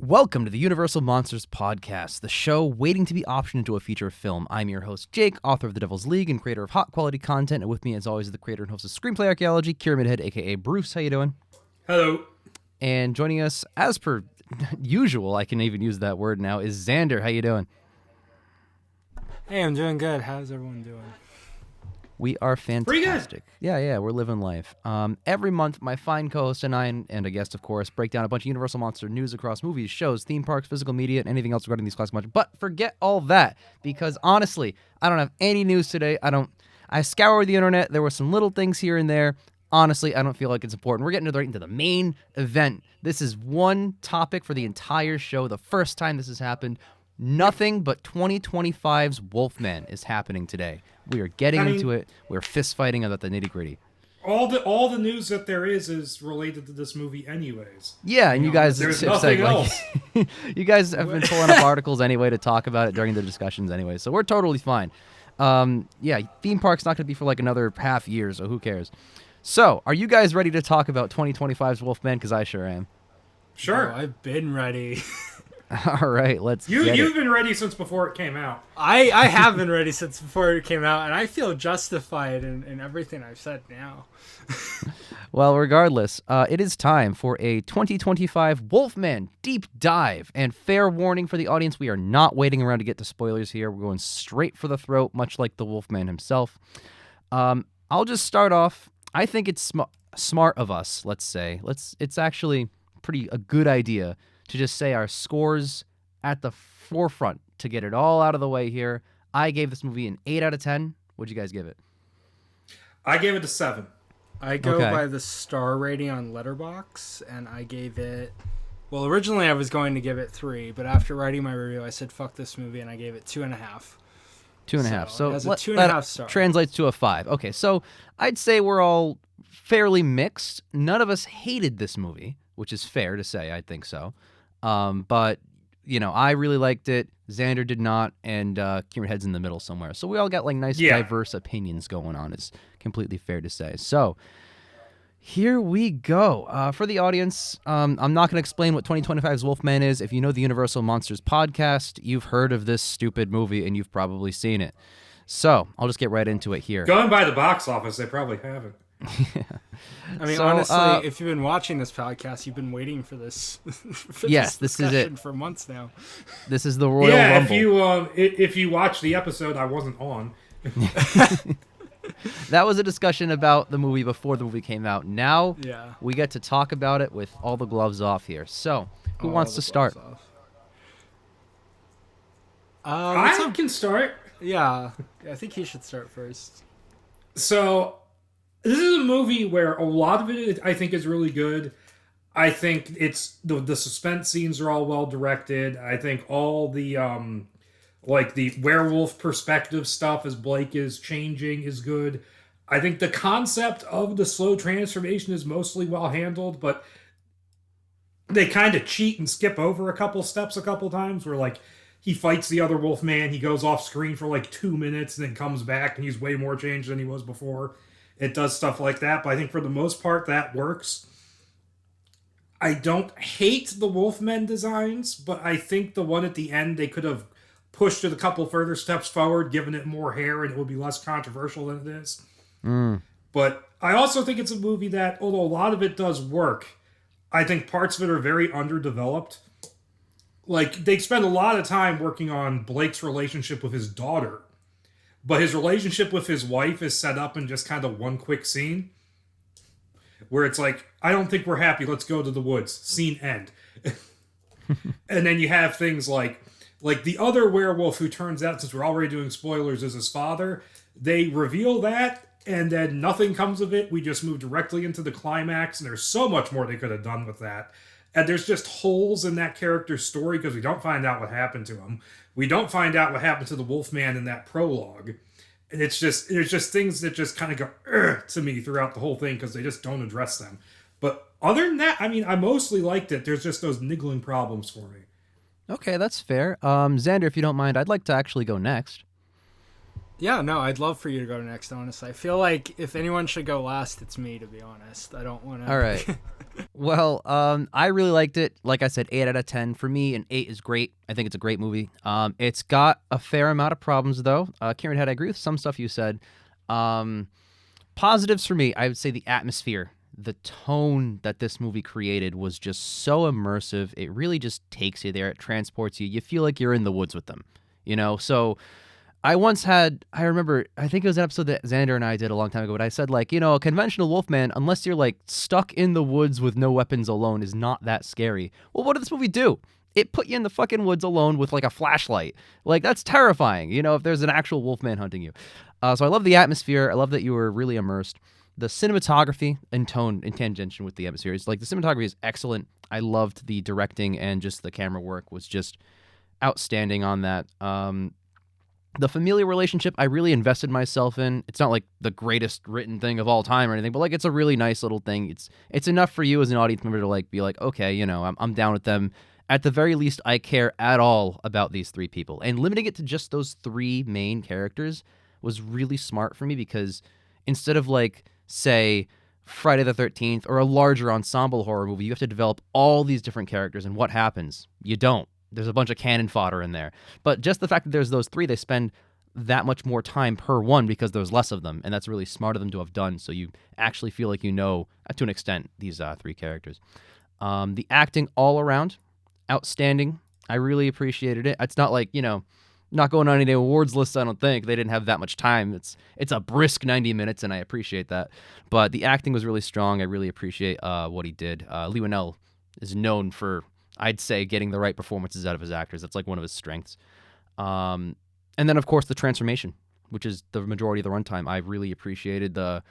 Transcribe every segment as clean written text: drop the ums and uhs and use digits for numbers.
Welcome to the Universal Monsters Podcast, the show waiting to be optioned into a feature film. I'm your host, Jake, author of The Devil's League and creator of hot quality content. And with me, as always, is the creator and host of Screenplay Archaeology, Kira Midhead, a.k.a. Bruce. How you doing? Hello. And joining us, as per usual, I can even use that word now, is Xander. How you doing? Hey, I'm doing good. How's everyone doing? We are fantastic. Pretty good. Yeah, we're living life. Every month, my fine co-host and I, and a guest, of course, break down a bunch of Universal Monster news across movies, shows, theme parks, physical media, and anything else regarding these classic monsters. But forget all that, because honestly, I don't have any news today. I scoured the internet. There were some little things here and there. Honestly, I don't feel like it's important. We're getting right into the main event. This is one topic for the entire show. The first time this has happened. Nothing but 2025's Wolfman is happening today. We are getting into it. We're fist fighting about the nitty gritty. All the news that there is related to this movie, anyways. Yeah, and you guys there's have nothing said, else. You guys have been pulling up articles anyway to talk about it during the discussions anyway, so we're totally fine. Yeah, theme park's not going to be for like another half year, so who cares? So, are you guys ready to talk about 2025's Wolfman? Because I sure am. Sure. Oh, I've been ready. All right, let's get it. You've been ready since before it came out. I have been ready since before it came out, and I feel justified in everything I've said now. Well, regardless, it is time for a 2025 Wolfman deep dive. And fair warning for the audience, we are not waiting around to get to spoilers here. We're going straight for the throat, much like the Wolfman himself. I'll just start off. I think it's smart of us, let's say. It's actually a good idea to just say our scores at the forefront to get it all out of the way here. I gave this movie an 8 out of 10. What'd you guys give it? I gave it a 7. I go by the star rating on Letterboxd, and I gave it... Well, originally I was going to give it 3, but after writing my review, I said, fuck this movie, and I gave it 2.5. 2.5. So it has a 2.5 star. Translates to a 5. Okay, so I'd say we're all fairly mixed. None of us hated this movie, which is fair to say. I think so. But, you know, I really liked it. Xander did not, and Kieran Head's in the middle somewhere. So we all got, like, nice, diverse opinions going on. It's completely fair to say. So here we go. For the audience, I'm not going to explain what 2025's Wolfman is. If you know the Universal Monsters podcast, you've heard of this stupid movie, and you've probably seen it. So I'll just get right into it here. Going by the box office, they probably haven't. I mean, honestly, if you've been watching this podcast, you've been waiting for this. This is it for months now. This is the Royal Rumble. If you watch the episode, I wasn't on. That was a discussion about the movie before the movie came out. Now we get to talk about it with all the gloves off here. So, who wants to start? I can start. Yeah, I think he should start first. So, this is a movie where a lot of it, I think, is really good. I think it's the suspense scenes are all well directed. I think all the like the werewolf perspective stuff as Blake is changing is good. I think the concept of the slow transformation is mostly well handled, but they kind of cheat and skip over a couple steps a couple times where like he fights the other wolf man, he goes off screen for like 2 minutes and then comes back and he's way more changed than he was before. It does stuff like that, but I think for the most part that works. I don't hate the Wolfmen designs, but I think the one at the end they could have pushed it a couple further steps forward, given it more hair, and it would be less controversial than it is. But I also think it's a movie that, although a lot of it does work, I think parts of it are very underdeveloped. Like, they spend a lot of time working on Blake's relationship with his daughter, but his relationship with his wife is set up in just kind of one quick scene where it's like, I don't think we're happy, let's go to the woods. Scene end. And then you have things like the other werewolf who turns out, since we're already doing spoilers, is his father. They reveal that, and then nothing comes of it. We just move directly into the climax, and there's so much more they could have done with that. And there's just holes in that character's story because we don't find out what happened to him. We don't find out what happened to the Wolfman in that prologue. And there's just things that just kind of go to me throughout the whole thing because they just don't address them. But other than that, I mean, I mostly liked it. There's just those niggling problems for me. Okay, that's fair. Xander, if you don't mind, I'd like to actually go next. Yeah, no, I'd love for you to go next, honestly. I feel like if anyone should go last, it's me, to be honest. I don't want to... All right. Well, I really liked it. Like I said, 8 out of 10. For me, an 8 is great. I think it's a great movie. It's got a fair amount of problems, though. Kieran Head, I agree with some stuff you said. Positives for me, I would say the atmosphere. The tone that this movie created was just so immersive. It really just takes you there. It transports you. You feel like you're in the woods with them, you know? So I remember, I think it was an episode that Xander and I did a long time ago, but I said, like, you know, a conventional Wolfman, unless you're, like, stuck in the woods with no weapons alone, is not that scary. Well, what did this movie do? It put you in the fucking woods alone with, like, a flashlight. Like, that's terrifying, you know, if there's an actual Wolfman hunting you. So I love the atmosphere. I love that you were really immersed. The cinematography and tone in tangential with the atmosphere is, like, the cinematography is excellent. I loved the directing, and just the camera work was just outstanding on that. The familial relationship, I really invested myself in. It's not like the greatest written thing of all time or anything, but, like, it's a really nice little thing. It's enough for you as an audience member to, like, be like, okay, you know, I'm down with them. At the very least, I care at all about these three people. And limiting it to just those three main characters was really smart for me, because instead of, like, say, Friday the 13th or a larger ensemble horror movie, you have to develop all these different characters, and what happens? You don't. There's a bunch of cannon fodder in there. But just the fact that there's those three, they spend that much more time per one because there's less of them, and that's really smart of them to have done, so you actually feel like you know, to an extent, these three characters. The acting all around, outstanding. I really appreciated it. It's not like, you know, not going on any awards lists, I don't think. They didn't have that much time. It's a brisk 90 minutes, and I appreciate that. But the acting was really strong. I really appreciate what he did. Leigh Whannell is known for, I'd say, getting the right performances out of his actors. That's, like, one of his strengths. And then, of course, the transformation, which is the majority of the runtime. I really appreciated the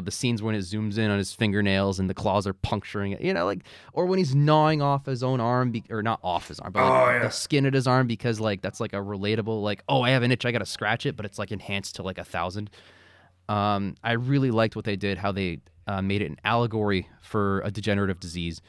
scenes when it zooms in on his fingernails and the claws are puncturing it, like, or when he's gnawing off his own arm, or not off his arm, but like, the skin at his arm, because, like, that's, like, a relatable, like, oh, I have an itch, I gotta scratch it, but it's, like, enhanced to, like, 1,000. I really liked what they did, how they made it an allegory for a degenerative disease.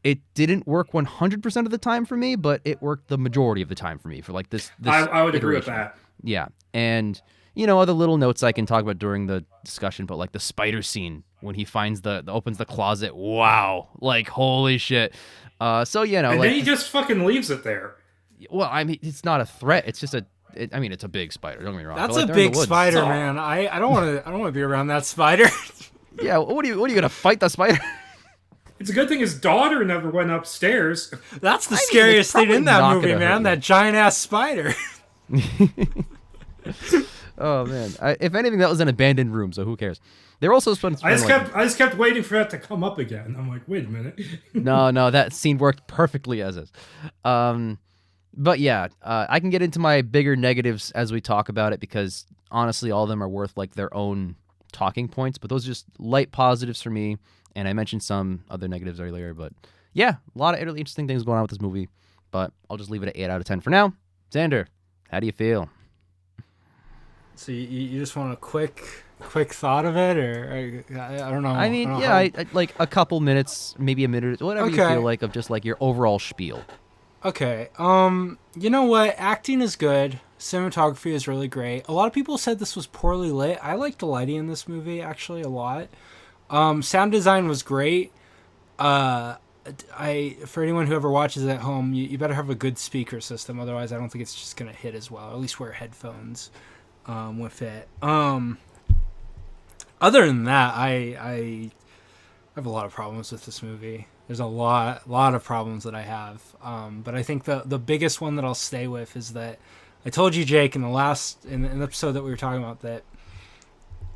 It didn't work 100% of the time for me, but it worked the majority of the time for me, for, like, this I would agree with iteration. that. Yeah. And, other little notes I can talk about during the discussion, but, like, the spider scene when he finds opens the closet. Wow. Like, holy shit. And like, then he just fucking leaves it there. Well, I mean, it's not a threat. It's just it's a big spider. Don't get me wrong. That's, like, a big spider, man. I don't want to be around that spider. Yeah. What are you going to fight the spider? It's a good thing his daughter never went upstairs. That's the scariest thing in that movie, man. That giant-ass spider. Oh, man. If anything, that was an abandoned room, so who cares? They're also supposed to... I just kept waiting for that to come up again. I'm like, wait a minute. No, that scene worked perfectly as is. But yeah, I can get into my bigger negatives as we talk about it, because honestly, all of them are worth, like, their own talking points, but those are just light positives for me. And I mentioned some other negatives earlier, but yeah, a lot of really interesting things going on with this movie. But I'll just leave it at 8 out of 10 for now. Xander, how do you feel? So you just want a quick thought of it, or I don't know. I mean, I like a couple minutes, maybe a minute, whatever you feel like, of just, like, your overall spiel. Okay. You know what? Acting is good. Cinematography is really great. A lot of people said this was poorly lit. I liked the lighting in this movie actually a lot. Sound design was great. For anyone who ever watches it at home, you better have a good speaker system. Otherwise, I don't think it's just going to hit as well. At least wear headphones with it. Other than that, I have a lot of problems with this movie. There's a lot of problems that I have. But I think the biggest one that I'll stay with is that I told you, Jake, in the episode that we were talking about, that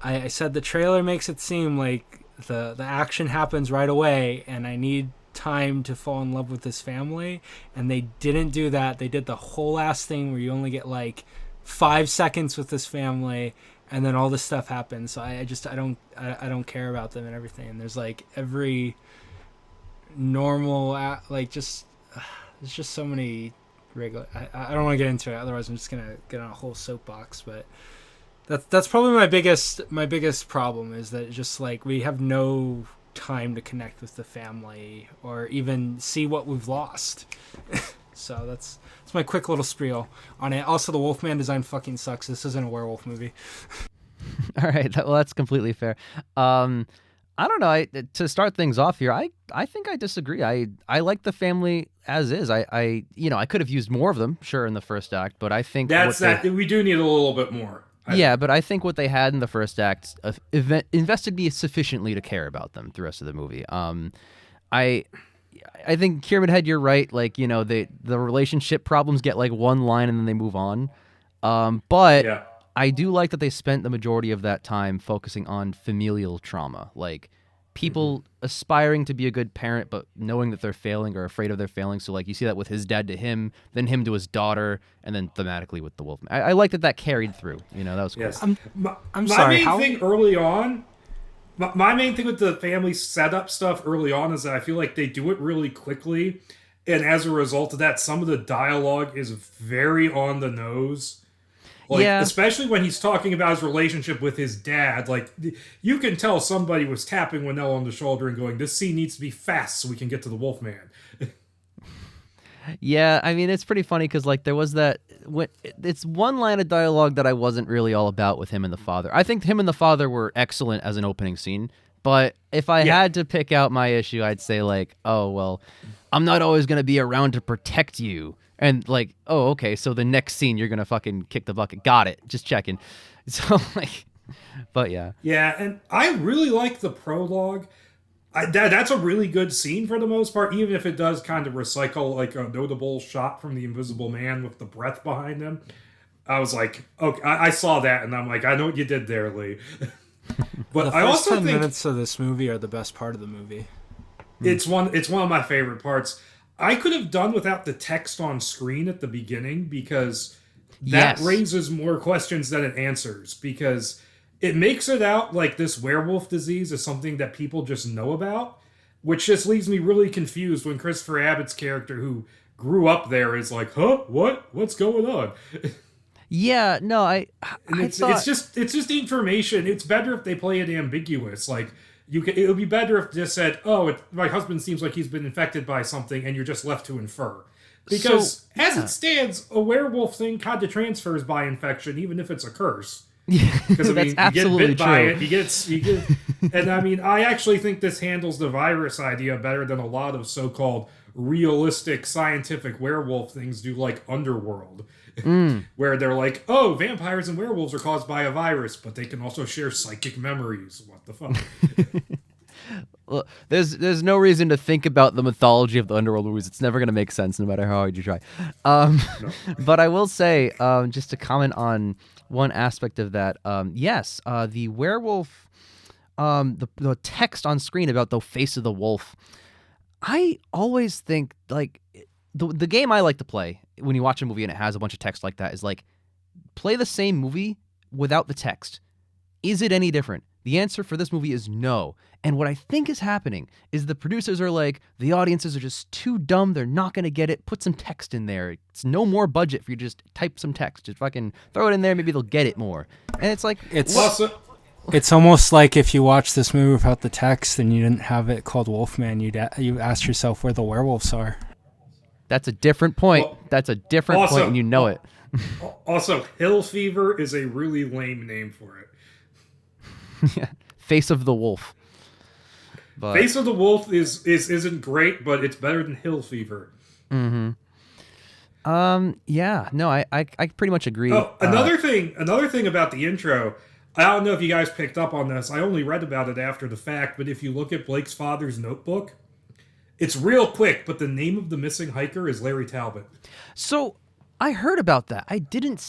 I said the trailer makes it seem like the action happens right away, and I need time to fall in love with this family, and they didn't do that. They did the whole ass thing where you only get, like, 5 seconds with this family, and then all this stuff happens. So I don't care about them and everything. And there's, like, every normal, like, there's just so many regular. I don't want to get into it, otherwise I'm just gonna get on a whole soapbox, but. That's probably my biggest problem, is that just, like, we have no time to connect with the family or even see what we've lost. So that's my quick little spiel on it. Also, the Wolfman design fucking sucks. This isn't a werewolf movie. All right, well, that's completely fair. I don't know. To start things off here, I think I disagree. I like the family as is. I could have used more of them, sure, in the first act, but I think we do need a little bit more. But I think what they had in the first act invested me sufficiently to care about them the rest of the movie. I think Kieran Head, you're right. Like, the relationship problems get like one line and then they move on. But yeah. I do like that they spent the majority of that time focusing on familial trauma, like people aspiring to be a good parent, but knowing that they're failing or afraid of their failing. So, like, you see that with his dad to him, then him to his daughter, and then thematically with the Wolfman. I like that carried through. That was cool. Yes. I'm sorry. My main thing early on, my main thing with the family setup stuff early on is that I feel like they do it really quickly, and as a result of that, some of the dialogue is very on the nose. Like, especially when he's talking about his relationship with his dad, like, you can tell somebody was tapping Whannell on the shoulder and going, this scene needs to be fast so we can get to the Wolfman. Yeah, I mean, it's pretty funny because, like, there was that... It's one line of dialogue that I wasn't really all about with him and the father. I think him and the father were excellent as an opening scene, but if I had to pick out my issue, I'd say, like, oh, well, I'm not always going to be around to protect you. And like, oh, okay, so the next scene you're gonna fucking kick the bucket. Got it. Just checking. So like, but yeah. Yeah, and I really like the prologue. That's a really good scene for the most part, even if it does kind of recycle like a notable shot from the Invisible Man with the breath behind him. I was like, okay, I saw that, and I'm like, I know what you did there, Leigh. But the first I also 10 think minutes of this movie are the best part of the movie. It's one of my favorite parts. I could have done without the text on screen at the beginning because that raises more questions than it answers, because it makes it out like this werewolf disease is something that people just know about, which just leaves me really confused when Christopher Abbott's character, who grew up there, is like, huh? What's going on? Yeah, no, it's just information. It's better if they play it ambiguous. Like, it would be better if it just said, oh, my husband seems like he's been infected by something, and you're just left to infer. Because as it stands, a werewolf thing kind of transfers by infection, even if it's a curse. Because, I mean, that's absolutely you get bit true. by it, you get, and I mean, I actually think this handles the virus idea better than a lot of so-called realistic scientific werewolf things do, like Underworld. Where they're like, oh, vampires and werewolves are caused by a virus, but they can also share psychic memories. What the fuck? Well, there's no reason to think about the mythology of the Underworld movies. It's never going to make sense no matter how hard you try. No. But I will say, just to comment on one aspect of that, yes, the werewolf, the text on screen about the face of the wolf, I always think, like, the game I like to play when you watch a movie and it has a bunch of text like that is like, play the same movie without the text. Is it any different? The answer for this movie is no. And what I think is happening is the producers are like, the audiences are just too dumb. They're not going to get it. Put some text in there. It's no more budget for you to just type some text. Just fucking throw it in there. Maybe they'll get it more. And it's like... It's almost like if you watch this movie without the text and you didn't have it called Wolfman, you ask yourself where the werewolves are. That's a different point. That's a different point, and you know it. Also, Hill Fever is a really lame name for it. Yeah. Face of the Wolf. But... Face of the Wolf isn't great, but it's better than Hill Fever. Mm-hmm. Yeah. No, I pretty much agree. Oh, another thing about the intro. I don't know if you guys picked up on this. I only read about it after the fact, but if you look at Blake's father's notebook, it's real quick, but the name of the missing hiker is Larry Talbot. So I heard about that. I didn't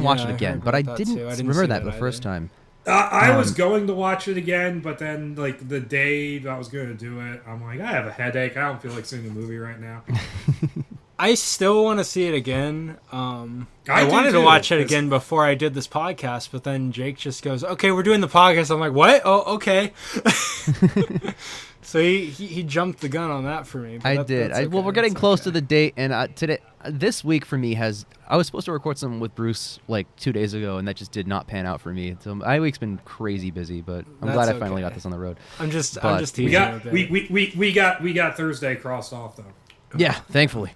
watch it again, but I didn't remember that the first time. I was going to watch it again, but then, like, the day I was going to do it, I'm like, I have a headache. I don't feel like seeing the movie right now. I still want to see it again. I do wanted too. to watch it again before I did this podcast, but then Jake just goes, okay, we're doing the podcast. I'm like, what? Oh, okay. So he jumped the gun on that for me. I did. Okay. Well, we're getting close to the date, and this week for me I was supposed to record something with Bruce like 2 days ago, and that just did not pan out for me. So my week's been crazy busy, but I'm glad I finally got this on the road. I'm just teasing. We got Thursday crossed off though. Yeah, thankfully.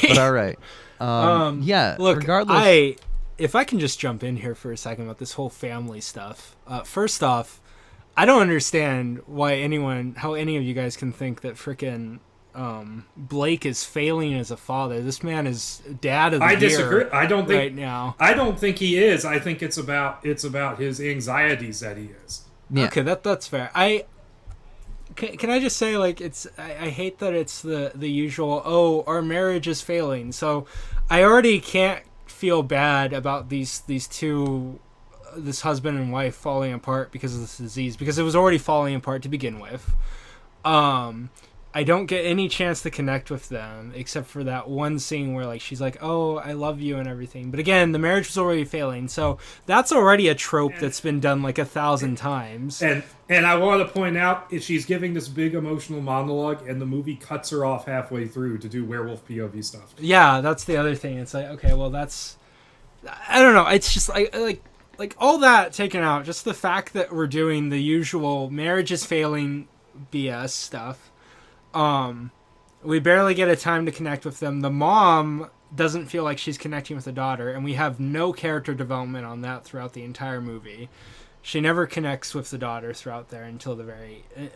But all right. Yeah. Look, regardless, if I can just jump in here for a second about this whole family stuff. First off, I don't understand how any of you guys can think that frickin' Blake is failing as a father. This man is dad of the year. I disagree. I don't think right now. I don't think he is. I think it's about his anxieties that he is. yeah. Okay, that's fair. Can I just say, like, I hate that it's the usual, our marriage is failing. So I already can't feel bad about these two, this husband and wife falling apart because of this disease, because it was already falling apart to begin with. I don't get any chance to connect with them except for that one scene where, like, she's like, "Oh, I love you" and everything. But again, the marriage was already failing, so that's already a trope that's been done like 1,000 times. And I want to point out, if she's giving this big emotional monologue, and the movie cuts her off halfway through to do werewolf POV stuff. Yeah, that's the other thing. It's like, okay, well, that's, I don't know. It's just like all that taken out. Just the fact that we're doing the usual marriage is failing BS stuff. We barely get a time to connect with them. The mom doesn't feel like she's connecting with the daughter, and we have no character development on that throughout the entire movie. She never connects with the daughter throughout there until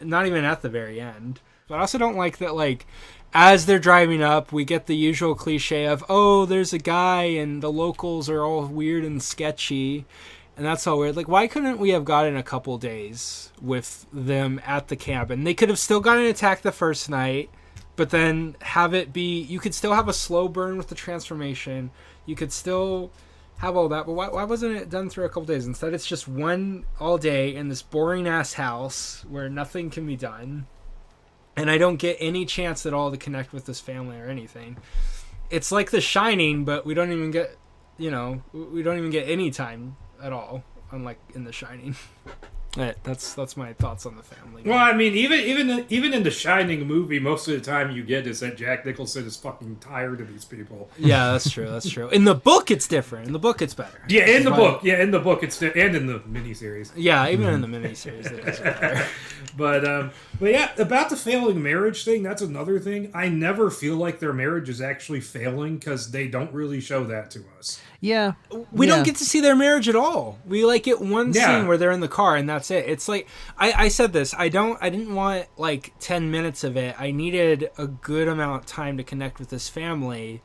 not even at the very end. But I also don't like that, like, as they're driving up, we get the usual cliche of, oh, there's a guy and the locals are all weird and sketchy. And that's all weird. Like, why couldn't we have gotten a couple days with them at the cabin? They could have still gotten attacked the first night, but then have it be... You could still have a slow burn with the transformation. You could still have all that. But why wasn't it done through a couple days? Instead, it's just one all day in this boring-ass house where nothing can be done. And I don't get any chance at all to connect with this family or anything. It's like The Shining, but we don't even get... we don't even get any time at all, unlike in The Shining. That's my thoughts on the family. Well, I mean, even in the Shining movie, most of the time you get is that Jack Nicholson is fucking tired of these people. Yeah, that's true. That's true. In the book, it's different. In the book, it's better. Yeah, in the book. Yeah, in the book, it's and in the miniseries. Yeah, even in the miniseries, it is better. But yeah, about the failing marriage thing, that's another thing. I never feel like their marriage is actually failing because they don't really show that to us. Yeah. We don't get to see their marriage at all. We get one scene where they're in the car and that's it. It's like I said this. I didn't want like 10 minutes of it. I needed a good amount of time to connect with this family.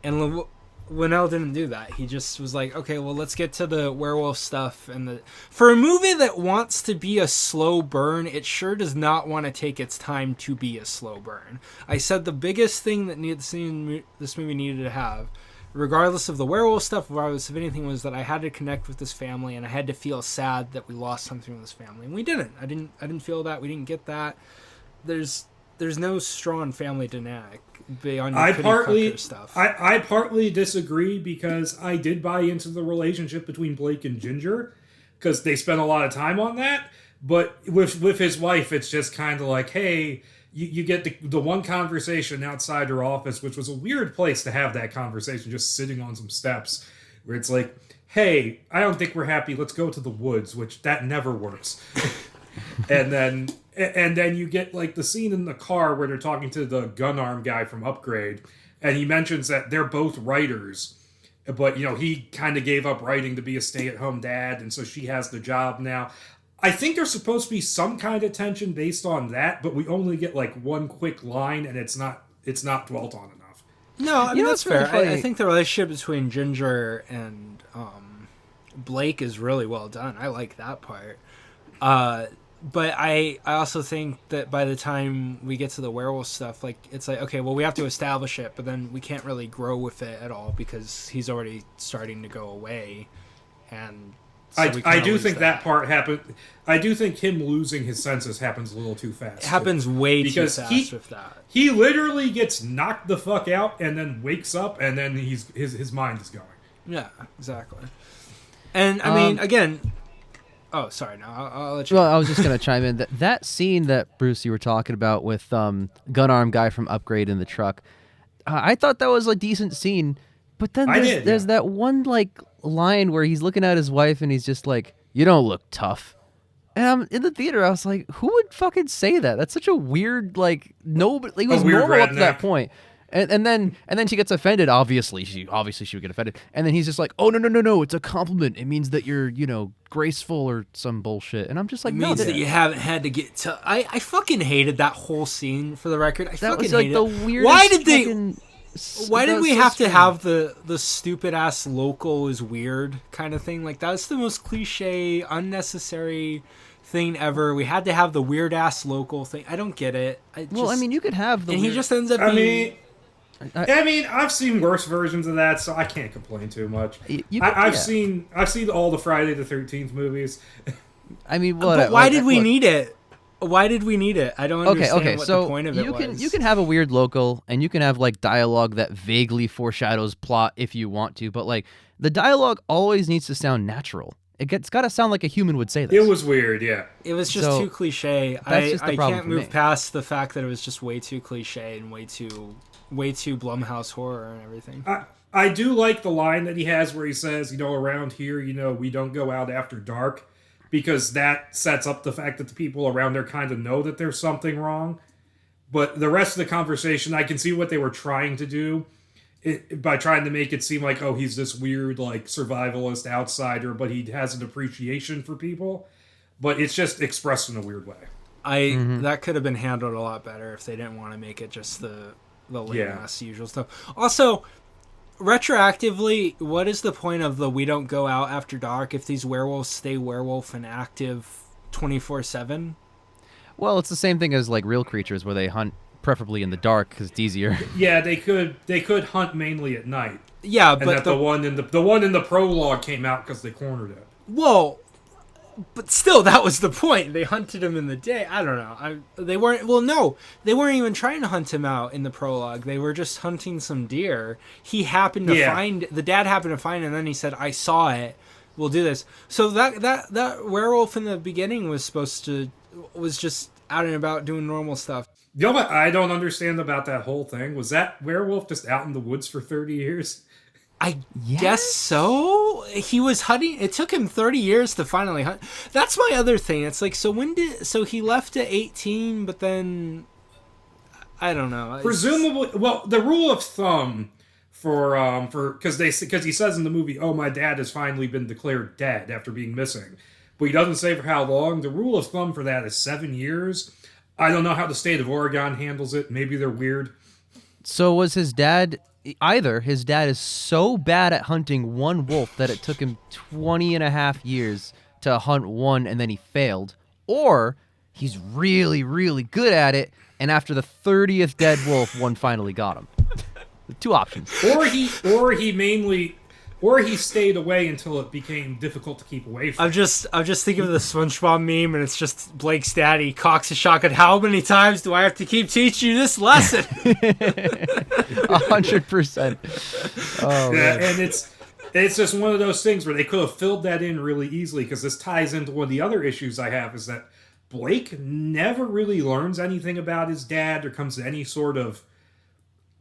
And Whannell didn't do that. He just was like, okay, well, let's get to the werewolf stuff. And for a movie that wants to be a slow burn, it sure does not want to take its time to be a slow burn. I said the biggest thing that this movie needed to have, regardless of the werewolf stuff, regardless of anything, was that I had to connect with this family and I had to feel sad that we lost something with this family. And we didn't. I didn't feel that. We didn't get that. There's no strong family dynamic beyond your cookie-cutter stuff. I partly disagree because I did buy into the relationship between Blake and Ginger because they spent a lot of time on that. But with his wife, it's just kind of like, hey, you get the one conversation outside her office, which was a weird place to have that conversation, just sitting on some steps, where it's like, hey, I don't think we're happy. Let's go to the woods, which that never works. And then you get like the scene in the car where they're talking to the gun arm guy from Upgrade, and he mentions that they're both writers, but he kind of gave up writing to be a stay-at-home dad, and so she has the job now. I think there's supposed to be some kind of tension based on that, but we only get like one quick line, and it's not dwelt on enough. No, I mean that's fair. I think the relationship between Ginger and Blake is really well done. I like that part. But I also think that by the time we get to the werewolf stuff, like, it's like, okay, well, we have to establish it, but then we can't really grow with it at all because he's already starting to go away. And so I do think that part happened. I do think him losing his senses happens a little too fast. It happens way too fast with that. He literally gets knocked the fuck out and then wakes up and then his mind is going. Yeah, exactly. And I mean, again... Oh, sorry. No, I'll let you. Well, I was just gonna chime in that scene that Bruce you were talking about with gun arm guy from Upgrade in the truck. I thought that was a decent scene, but then there's that one like line where he's looking at his wife and he's just like, "You don't look tough." And I'm in the theater. I was like, who would fucking say that? That's such a weird, like, nobody. It was weird normal up to that redneck. point. And then she gets offended. Obviously, she would get offended. And then he's just like, "Oh no! It's a compliment. It means that you're graceful or some bullshit." And I'm just like, It "No, means that you haven't had to get to. I fucking hated that whole scene. For the record, I that fucking was like hated the it. weirdest." Why did they? fucking- Why that did was we so have to strange. have the stupid ass local is weird kind of thing? Like that's the most cliche, unnecessary thing ever. We had to have the weird ass local thing. I don't get it. Well, I mean, you could have the. and he weird- just ends up I being. mean, I've seen worse versions of that, so I can't complain too much. I've seen all the Friday the 13th movies. I mean, But what? why did we need it? Why did we need it? I don't understand Okay. what So the point of it was. you can have a weird local, and you can have like dialogue that vaguely foreshadows plot if you want to, but like the dialogue always needs to sound natural. It's got to sound like a human would say this. It was weird, yeah. It was just So, too cliche. that's just the I problem can't for move me. past the fact that it was just way too cliche and way too Blumhouse horror and everything. I do like the line that he has where he says, around here, we don't go out after dark, because that sets up the fact that the people around there kind of know that there's something wrong. But the rest of the conversation, I can see what they were trying to do by trying to make it seem like, oh, he's this weird, like, survivalist outsider, but he has an appreciation for people. But it's just expressed in a weird way. That could have been handled a lot better if they didn't want to make it just the lame ass usual stuff. Also, retroactively, what is the point of the we don't go out after dark if these werewolves stay werewolf and active 24/7? Well, it's the same thing as like real creatures where they hunt preferably in the dark because it's easier. Yeah, they could hunt mainly at night. Yeah, And but that the one in the prologue came out because they cornered it. whoa. But still, that was the point. They hunted him in the day. I don't know. They weren't. Well, no, they weren't even trying to hunt him out in the prologue. They were just hunting some deer. He happened to find the dad happened to find it, and then he said, "I saw it. We'll do this." So that werewolf in the beginning was just out and about doing normal stuff. You know what I don't understand about that whole thing? Was that werewolf just out in the woods for 30 years? I guess so. He was hunting. It took him 30 years to finally hunt. That's my other thing. It's like, so he left at 18, but then I don't know. Presumably, well, the rule of thumb because he says in the movie, "Oh, my dad has finally been declared dead after being missing," but he doesn't say for how long. The rule of thumb for that is 7 years. I don't know how the state of Oregon handles it. Maybe they're weird. So was his dad... Either his dad is so bad at hunting one wolf that it took him 20 and a half years to hunt one and then he failed, or he's really, really good at it, and after the 30th dead wolf, one finally got him. The two options. Or he stayed away until it became difficult to keep away from. I'm just thinking of the SpongeBob meme, and it's just Blake's daddy cocks a shotgun. How many times do I have to keep teaching you this lesson? 100%. Oh, Yeah, man. and it's just one of those things where they could have filled that in really easily, because this ties into one of the other issues I have, is that Blake never really learns anything about his dad or comes to any sort of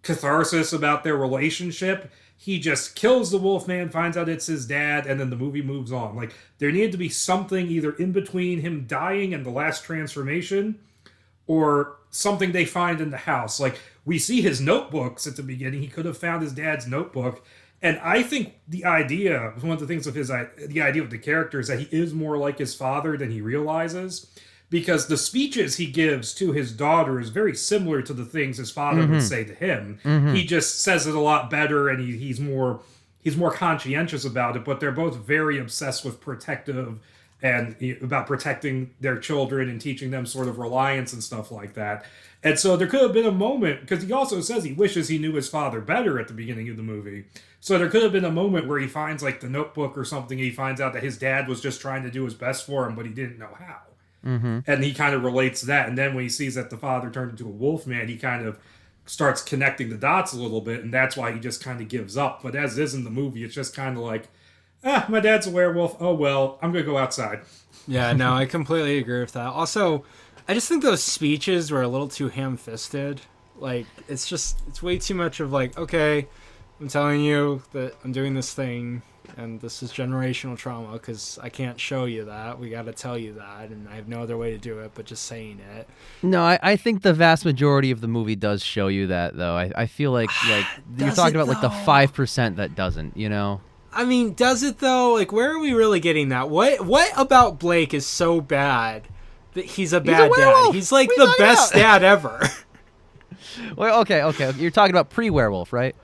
catharsis about their relationship. He just kills the Wolfman, finds out it's his dad, and then the movie moves on. Like, there needed to be something either in between him dying and the last transformation, or something they find in the house. Like, we see his notebooks at the beginning. He could have found his dad's notebook. And I think the idea, one of the things of the idea of the character is that he is more like his father than he realizes. Because the speeches he gives to his daughter is very similar to the things his father would say to him. He just says it a lot better, and he's more conscientious about it. But they're both very obsessed with protective and about protecting their children and teaching them sort of reliance and stuff like that. And so there could have been a moment, because he also says he wishes he knew his father better at the beginning of the movie. So there could have been a moment where he finds like the notebook or something. He finds out that his dad was just trying to do his best for him, but he didn't know how. And he kind of relates to that. And then when he sees that the father turned into a wolf man, he kind of starts connecting the dots a little bit. And that's why he just kind of gives up. But as is in the movie, it's just kind of like, my dad's a werewolf. Oh, well, I'm going to go outside. Yeah, no, I completely agree with that. Also, I just think those speeches were a little too ham-fisted. Like, it's way too much of like, okay, I'm telling you that I'm doing this thing, and this is generational trauma because I can't show you that. We got to tell you that, and I have no other way to do it but just saying it. No, I think the vast majority of the movie does show you that, though. I feel like you're talking about like the 5% that doesn't, you know? I mean, does it though? Like, where are we really getting that? What about Blake is so bad that he's a bad dad? He's like the best dad ever. Well, okay. You're talking about pre-werewolf, right?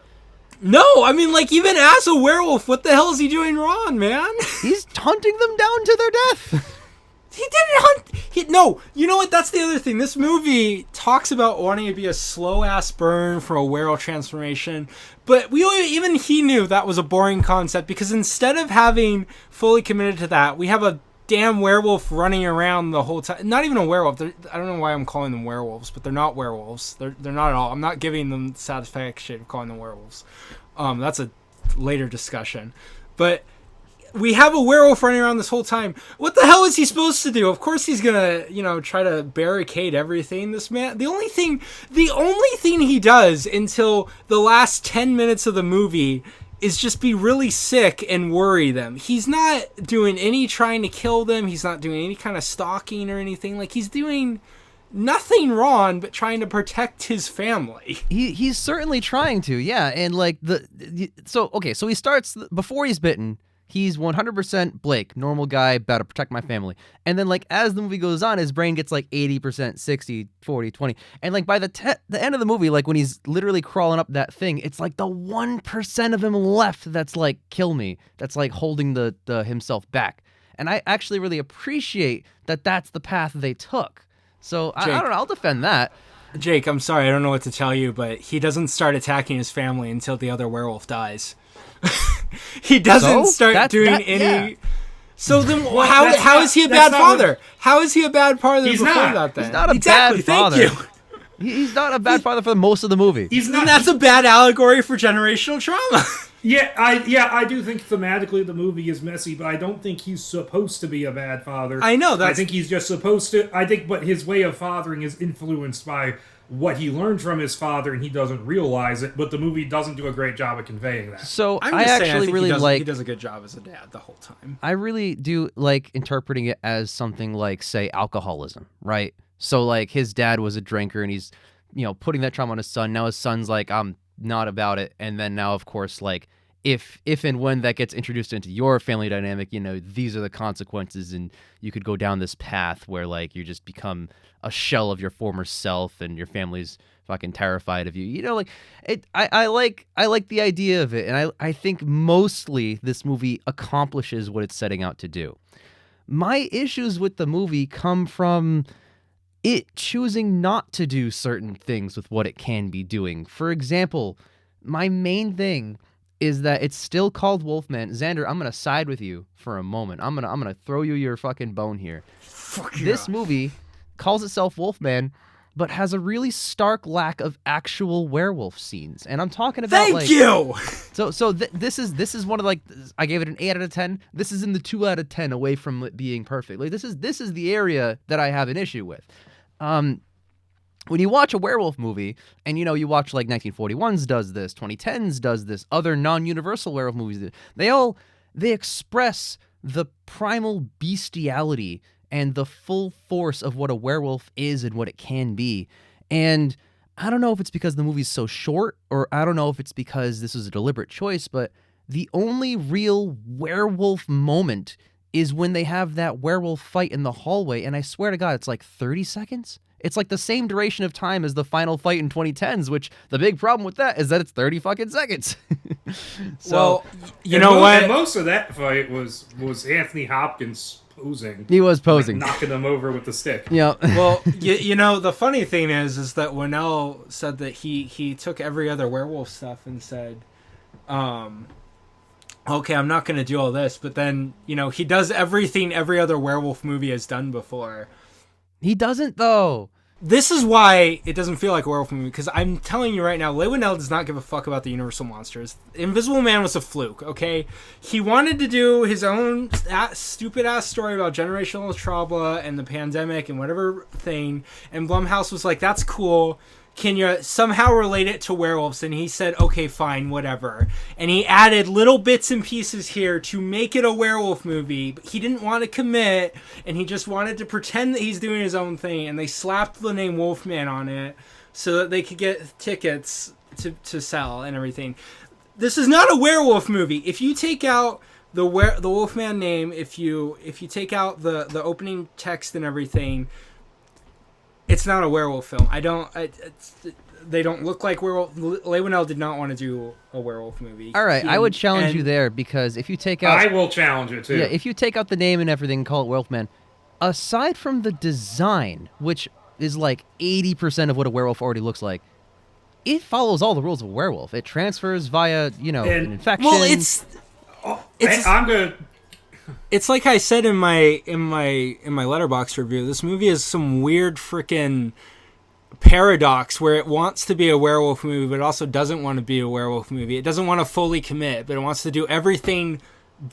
No, I mean, like, even as a werewolf, what the hell is he doing wrong, man? He's hunting them down to their death. He didn't hunt. No, you know what? That's the other thing. This movie talks about wanting to be a slow-ass burn for a werewolf transformation, but even he knew that was a boring concept because instead of having fully committed to that, we have a damn werewolf running around the whole time. Not even a werewolf. I don't know why I'm calling them werewolves, but they're not werewolves. They're not at all. I'm not giving them the satisfaction of calling them werewolves. That's a later discussion. But we have a werewolf running around this whole time. What the hell is he supposed to do? Of course he's gonna, try to barricade everything. This man, the only thing he does until the last 10 minutes of the movie is just be really sick and worry them. He's not doing any trying to kill them. He's not doing any kind of stalking or anything. Like, he's doing nothing wrong but trying to protect his family. He's certainly trying to, yeah. And like so he starts before he's bitten. He's 100% Blake, normal guy, about to protect my family. And then, like, as the movie goes on, his brain gets, like, 80%, 60, 40, 20. And, like, by the end of the movie, like, when he's literally crawling up that thing, it's, like, the 1% of him left that's, like, kill me. That's, like, holding the himself back. And I actually really appreciate that that's the path they took. So, I don't know. I'll defend that. Jake, I'm sorry. I don't know what to tell you, but he doesn't start attacking his family until the other werewolf dies. He doesn't start doing any. Yeah. So then, how is he a bad father? How is he a bad father before that? Then he's not a bad father. Thank you. He's not a bad father for most of the movie. He's not. And that's a bad allegory for generational trauma. I do think thematically the movie is messy, but I don't think he's supposed to be a bad father. I know that. I think he's just supposed to. But his way of fathering is influenced by what he learned from his father, and he doesn't realize it, but the movie doesn't do a great job of conveying that. So I actually really he does a good job as a dad the whole time. I really do like interpreting it as something like, say, alcoholism, right? So like his dad was a drinker and he's, putting that trauma on his son. Now his son's like, I'm not about it. And then now, of course, like if and when that gets introduced into your family dynamic, these are the consequences, and you could go down this path where like you just become a shell of your former self and your family's fucking terrified of you. I like the idea of it, and I think mostly this movie accomplishes what it's setting out to do. My issues with the movie come from it choosing not to do certain things with what it can be doing. For example, my main thing is that it's still called Wolfman. Xander, I'm going to side with you for a moment. I'm going to throw you your fucking bone here. This movie calls itself Wolfman, but has a really stark lack of actual werewolf scenes. And I'm talking about Thank you! So this is one of, like, I gave it an 8 out of 10. This is in the 2 out of 10 away from it being perfect. Like, this is the area that I have an issue with. When you watch a werewolf movie, and you watch like 1941's does this, 2010's does this, other non-universal werewolf movies, they express the primal bestiality and the full force of what a werewolf is and what it can be. And I don't know if it's because the movie's so short, or I don't know if it's because this was a deliberate choice, but the only real werewolf moment is when they have that werewolf fight in the hallway, and I swear to God, it's like 30 seconds? It's like the same duration of time as the final fight in 2010's, which the big problem with that is that it's 30 fucking seconds. So, you know what? Most of that fight was Anthony Hopkins posing. He was posing. Like knocking them over with the stick. Yeah. Well, the funny thing is that Whannell said that he took every other werewolf stuff and said, okay, I'm not going to do all this, but then, he does everything every other werewolf movie has done before. He doesn't, though. This is why it doesn't feel like a werewolf movie, because I'm telling you right now, Leigh Whannell does not give a fuck about the Universal monsters. Invisible Man was a fluke, okay? He wanted to do his own stupid-ass story about generational trauma and the pandemic and whatever thing, and Blumhouse was like, that's cool. can you somehow relate it to werewolves? And he said, okay, fine, whatever. And he added little bits and pieces here to make it a werewolf movie. But he didn't want to commit, and he just wanted to pretend that he's doing his own thing. And they slapped the name Wolfman on it so that they could get tickets to sell and everything. This is not a werewolf movie. If you take out the Wolfman name, if you take out the opening text and everything, it's not a werewolf film. They don't look like werewolf. Leigh Whannell did not want to do a werewolf movie. All right, I would challenge you there, because if you take out... I will challenge it too. Yeah, if you take out the name and everything and call it Wolfman, aside from the design, which is like 80% of what a werewolf already looks like, it follows all the rules of a werewolf. It transfers via, an infection. Well, I'm gonna... It's like I said in my Letterboxd review. This movie is some weird freaking paradox where it wants to be a werewolf movie, but it also doesn't want to be a werewolf movie. It doesn't want to fully commit, but it wants to do everything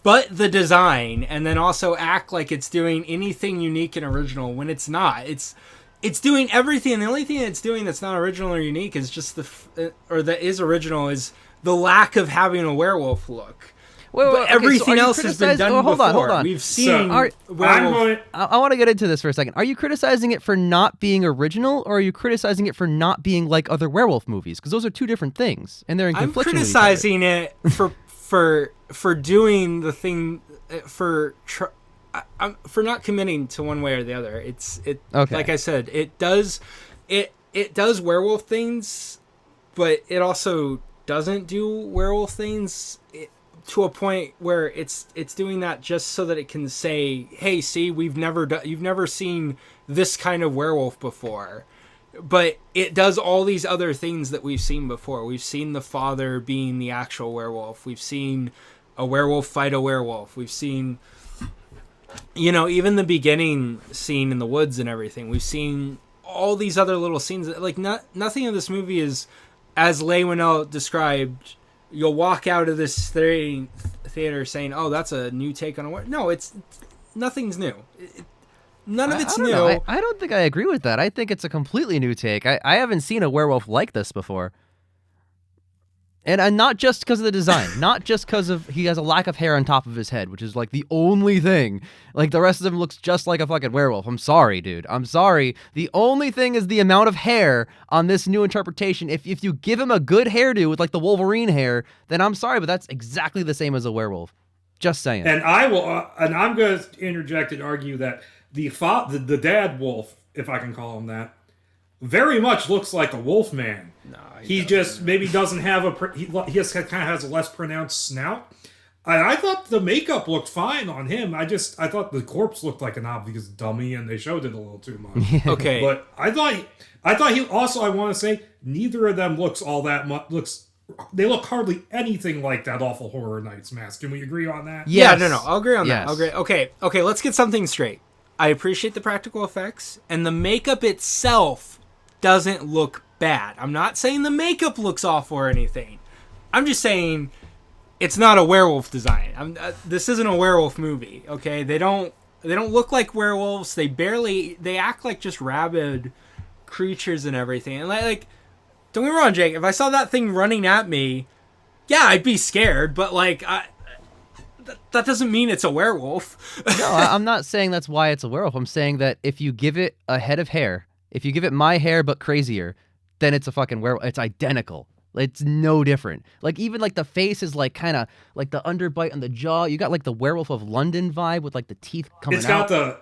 but the design, and then also act like it's doing anything unique and original when it's not. It's doing everything, and the only thing it's doing that's not original or unique is just that is original is the lack of having a werewolf look. But everything else has been done before. Hold on. We've seen werewolf. I want to get into this for a second. Are you criticizing it for not being original, or are you criticizing it for not being like other werewolf movies? Because those are two different things, and they're in confliction with each other. I'm criticizing it for doing the thing for not committing to one way or the other. Okay. Like I said, it does werewolf things, but it also doesn't do werewolf things. To a point where it's doing that just so that it can say, "Hey, see, you've never seen this kind of werewolf before," but it does all these other things that we've seen before. We've seen the father being the actual werewolf. We've seen a werewolf fight a werewolf. We've seen, even the beginning scene in the woods and everything. We've seen all these other little scenes. Like nothing of this movie is, as Leigh Whannell described. You'll walk out of this theater saying, "Oh, that's a new take on a werewolf." No, nothing's new. None of it's new. I don't think I agree with that. I think it's a completely new take. I haven't seen a werewolf like this before. And not just because of the design, not just because of he has a lack of hair on top of his head, which is like the only thing. Like the rest of him looks just like a fucking werewolf. I'm sorry, dude. I'm sorry. The only thing is the amount of hair on this new interpretation. If you give him a good hairdo with like the Wolverine hair, then I'm sorry, but that's exactly the same as a werewolf. Just saying. And I'm going to interject and argue that the dad wolf, if I can call him that, very much looks like a wolf man. No, he just maybe doesn't have he just kind of has a less pronounced snout. And I thought the makeup looked fine on him. I thought the corpse looked like an obvious dummy, and they showed it a little too much. Okay, but I thought he also. I want to say neither of them looks all that much. They look hardly anything like that awful Horror Nights mask. Can we agree on that? Yes. Yeah, no, I'll agree on that. I'll agree. Okay. Let's get something straight. I appreciate the practical effects, and the makeup itself doesn't look bad. I'm not saying the makeup looks awful or anything. I'm just saying it's not a werewolf design. This isn't a werewolf movie, okay? They don't look like werewolves. They act like just rabid creatures and everything. And like don't get me wrong, Jake, if I saw that thing running at me, yeah, I'd be scared, but like that doesn't mean it's a werewolf. No, I'm not saying that's why it's a werewolf. I'm saying that if you give it a head of hair, if you give it my hair but crazier, then it's a fucking werewolf. It's identical. It's no different. Like even like the face is like kind of like the underbite on the jaw. You got like the Werewolf of London vibe with like the teeth coming out.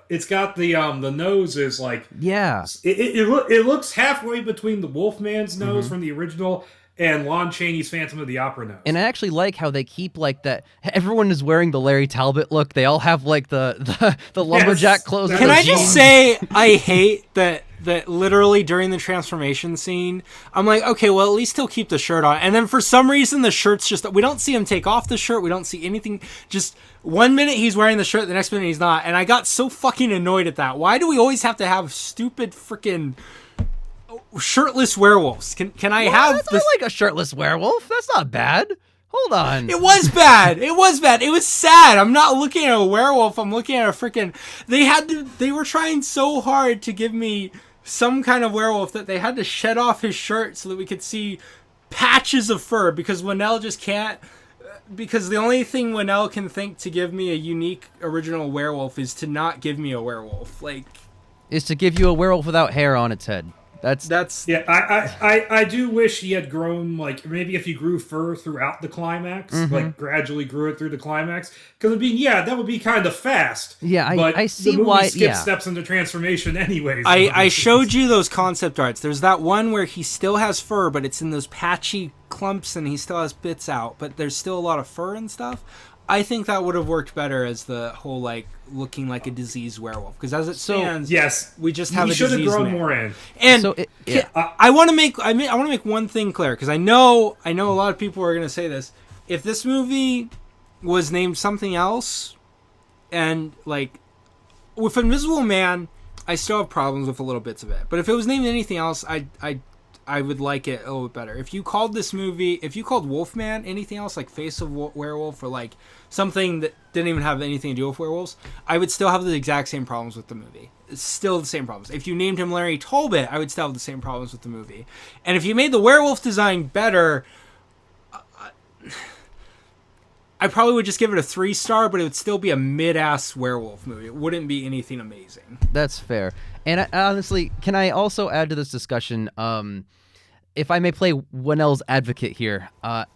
It's got the nose is like yeah. It looks halfway between the Wolfman's nose from the original and Lon Chaney's Phantom of the Opera nose. And I actually like how they keep like that. Everyone is wearing the Larry Talbot look. They all have like the lumberjack clothes. Can I just say I hate that literally during the transformation scene, I'm like, okay, well, at least he'll keep the shirt on. And then for some reason, the shirt's just, we don't see him take off the shirt. We don't see anything. Just 1 minute he's wearing the shirt, the next minute he's not. And I got so fucking annoyed at that. Why do we always have to have stupid freaking shirtless werewolves? Can I have this? I like a shirtless werewolf. That's not bad. Hold on. It was bad. It was sad. I'm not looking at a werewolf. I'm looking at a freaking... They were trying so hard to give me some kind of werewolf that they had to shed off his shirt so that we could see patches of fur, because Whannell just can't. Because the only thing Whannell can think to give me a unique original werewolf is to not give me a werewolf. Like, is to give you a werewolf without hair on its head. That's yeah. I do wish he had grown, like, maybe if he grew fur throughout the climax, like gradually grew it through the climax, because that would be kind of fast. Yeah, but I see the movie why. skips steps into transformation anyways. I showed you those concept arts. There's that one where he still has fur, but it's in those patchy clumps, and he still has bits out, but there's still a lot of fur and stuff. I think that would have worked better as the whole, like, looking like a diseased werewolf. Because as it stands, yes, we just have a should diseased have grown man. more in. And yeah. I want to make one thing clear, because I know a lot of people are going to say this. If this movie was named something else, and like with Invisible Man, I still have problems with a little bits of it. But if it was named anything else, I would like it a little bit better. If you called Wolfman anything else, like Face of Werewolf, or like something that didn't even have anything to do with werewolves, I would still have the exact same problems with the movie. It's still the same problems. If you named him Larry Talbot, I would still have the same problems with the movie. And if you made the werewolf design better, I probably would just give it a 3-star, but it would still be a mid-ass werewolf movie. It wouldn't be anything amazing. That's fair. And I, honestly, can I also add to this discussion, if I may play Whannell's advocate here?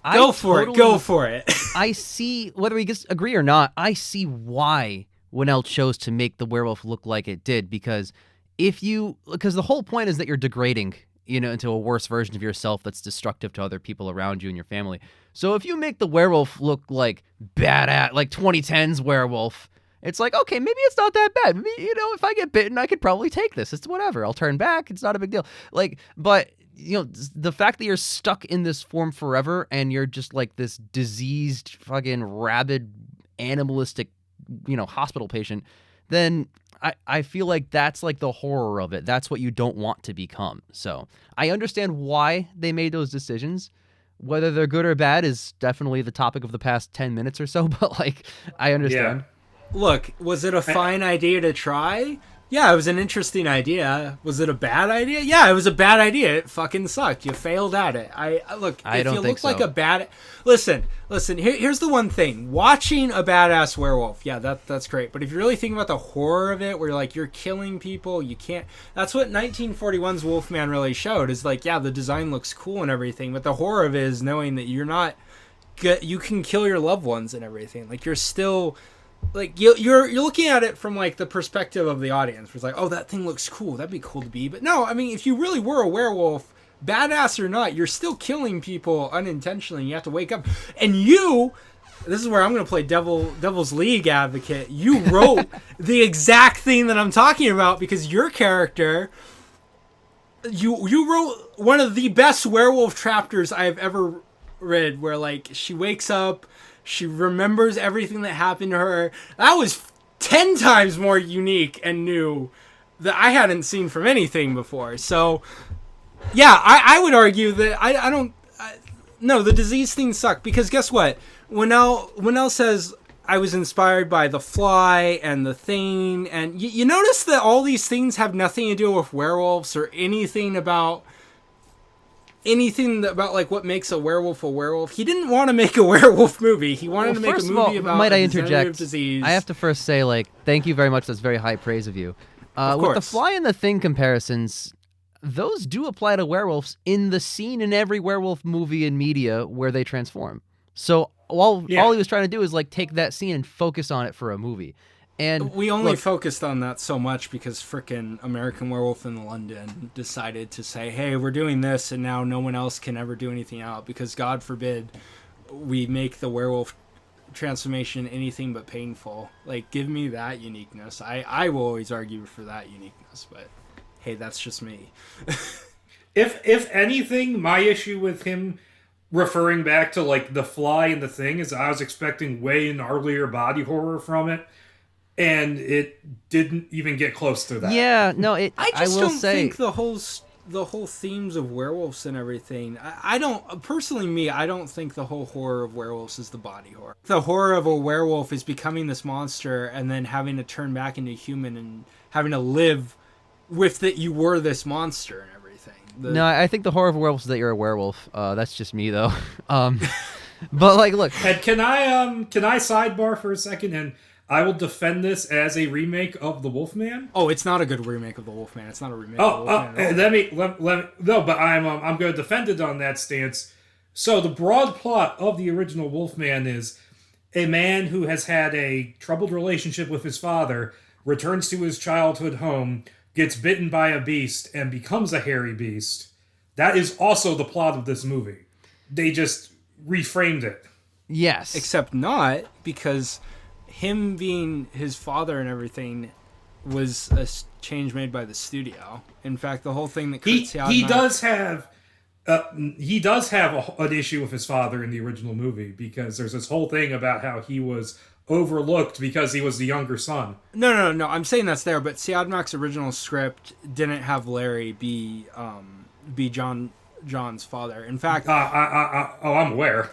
Go for it. I see, whether we agree or not, I see why Whannell chose to make the werewolf look like it did, because the whole point is that you're degrading, into a worse version of yourself that's destructive to other people around you and your family. So if you make the werewolf look like badass, like 2010's werewolf, it's like, okay, maybe it's not that bad. Maybe, if I get bitten, I could probably take this. It's whatever. I'll turn back. It's not a big deal. Like, but the fact that you're stuck in this form forever and you're just like this diseased, fucking rabid, animalistic, hospital patient, then I feel like that's like the horror of it. That's what you don't want to become. So I understand why they made those decisions. Whether they're good or bad is definitely the topic of the past 10 minutes or so, but like, I understand. Yeah. Look, was it a fine idea to try? Yeah, it was an interesting idea. Was it a bad idea? Yeah, it was a bad idea. It fucking sucked. You failed at it. I don't you look like a bad... Listen, here's the one thing. Watching a badass werewolf, yeah, that's great. But if you really think about the horror of it, where like you're killing people, you can't... That's what 1941's Wolfman really showed, is like, yeah, the design looks cool and everything, but the horror of it is knowing that you're not... You can kill your loved ones and everything. Like, you're still... Like, you're looking at it from, like, the perspective of the audience. Where it's like, oh, that thing looks cool. That'd be cool to be. But no, I mean, if you really were a werewolf, badass or not, you're still killing people unintentionally. And you have to wake up. And this is where I'm going to play Devil's League advocate. You wrote the exact thing that I'm talking about, because your character, you wrote one of the best werewolf chapters I've ever read, where, like, she wakes up, she remembers everything that happened to her. That was 10 times more unique and new that I hadn't seen from anything before. So, yeah, I would argue that no, the disease thing sucked, because guess what? Whannell says, I was inspired by The Fly and The Thing, and you notice that all these things have nothing to do with werewolves or anything about like what makes a werewolf a werewolf. He didn't want to make a werewolf movie. He wanted to make a movie about might I a interject? Disease. I have to first say, like, thank you very much. That's very high praise of you. With The Fly and The Thing comparisons, those do apply to werewolves in the scene in every werewolf movie and media where they transform. So all he was trying to do is like take that scene and focus on it for a movie. And we only focused on that so much because frickin' American Werewolf in London decided to say, hey, we're doing this, and now no one else can ever do anything out, because God forbid we make the werewolf transformation anything but painful. Like, give me that uniqueness. I will always argue for that uniqueness, but hey, that's just me. If anything, my issue with him referring back to like The Fly and The Thing is I was expecting way gnarlier body horror from it, and it didn't even get close to that. Yeah, no, I will don't say think the whole themes of werewolves and everything. I don't personally. I don't think the whole horror of werewolves is the body horror. The horror of a werewolf is becoming this monster and then having to turn back into human and having to live with that you were this monster and everything. No, I think the horror of werewolves is that you're a werewolf. That's just me though. But like, look. And can I sidebar for a second, and I will defend this as a remake of The Wolfman. Oh, it's not a good remake of The Wolfman. It's not a remake of The Wolfman. Let me no, but I'm going to defend it on that stance. So the broad plot of the original Wolfman is a man who has had a troubled relationship with his father returns to his childhood home, gets bitten by a beast, and becomes a hairy beast. That is also the plot of this movie. They just reframed it. Yes. Except not, because him being his father and everything was a change made by the studio. In fact, the whole thing that he does have an issue with his father in the original movie, because there's this whole thing about how he was overlooked because he was the younger son. No. I'm saying that's there, but Siodmak's original script didn't have Larry be John's father. In fact, I'm aware.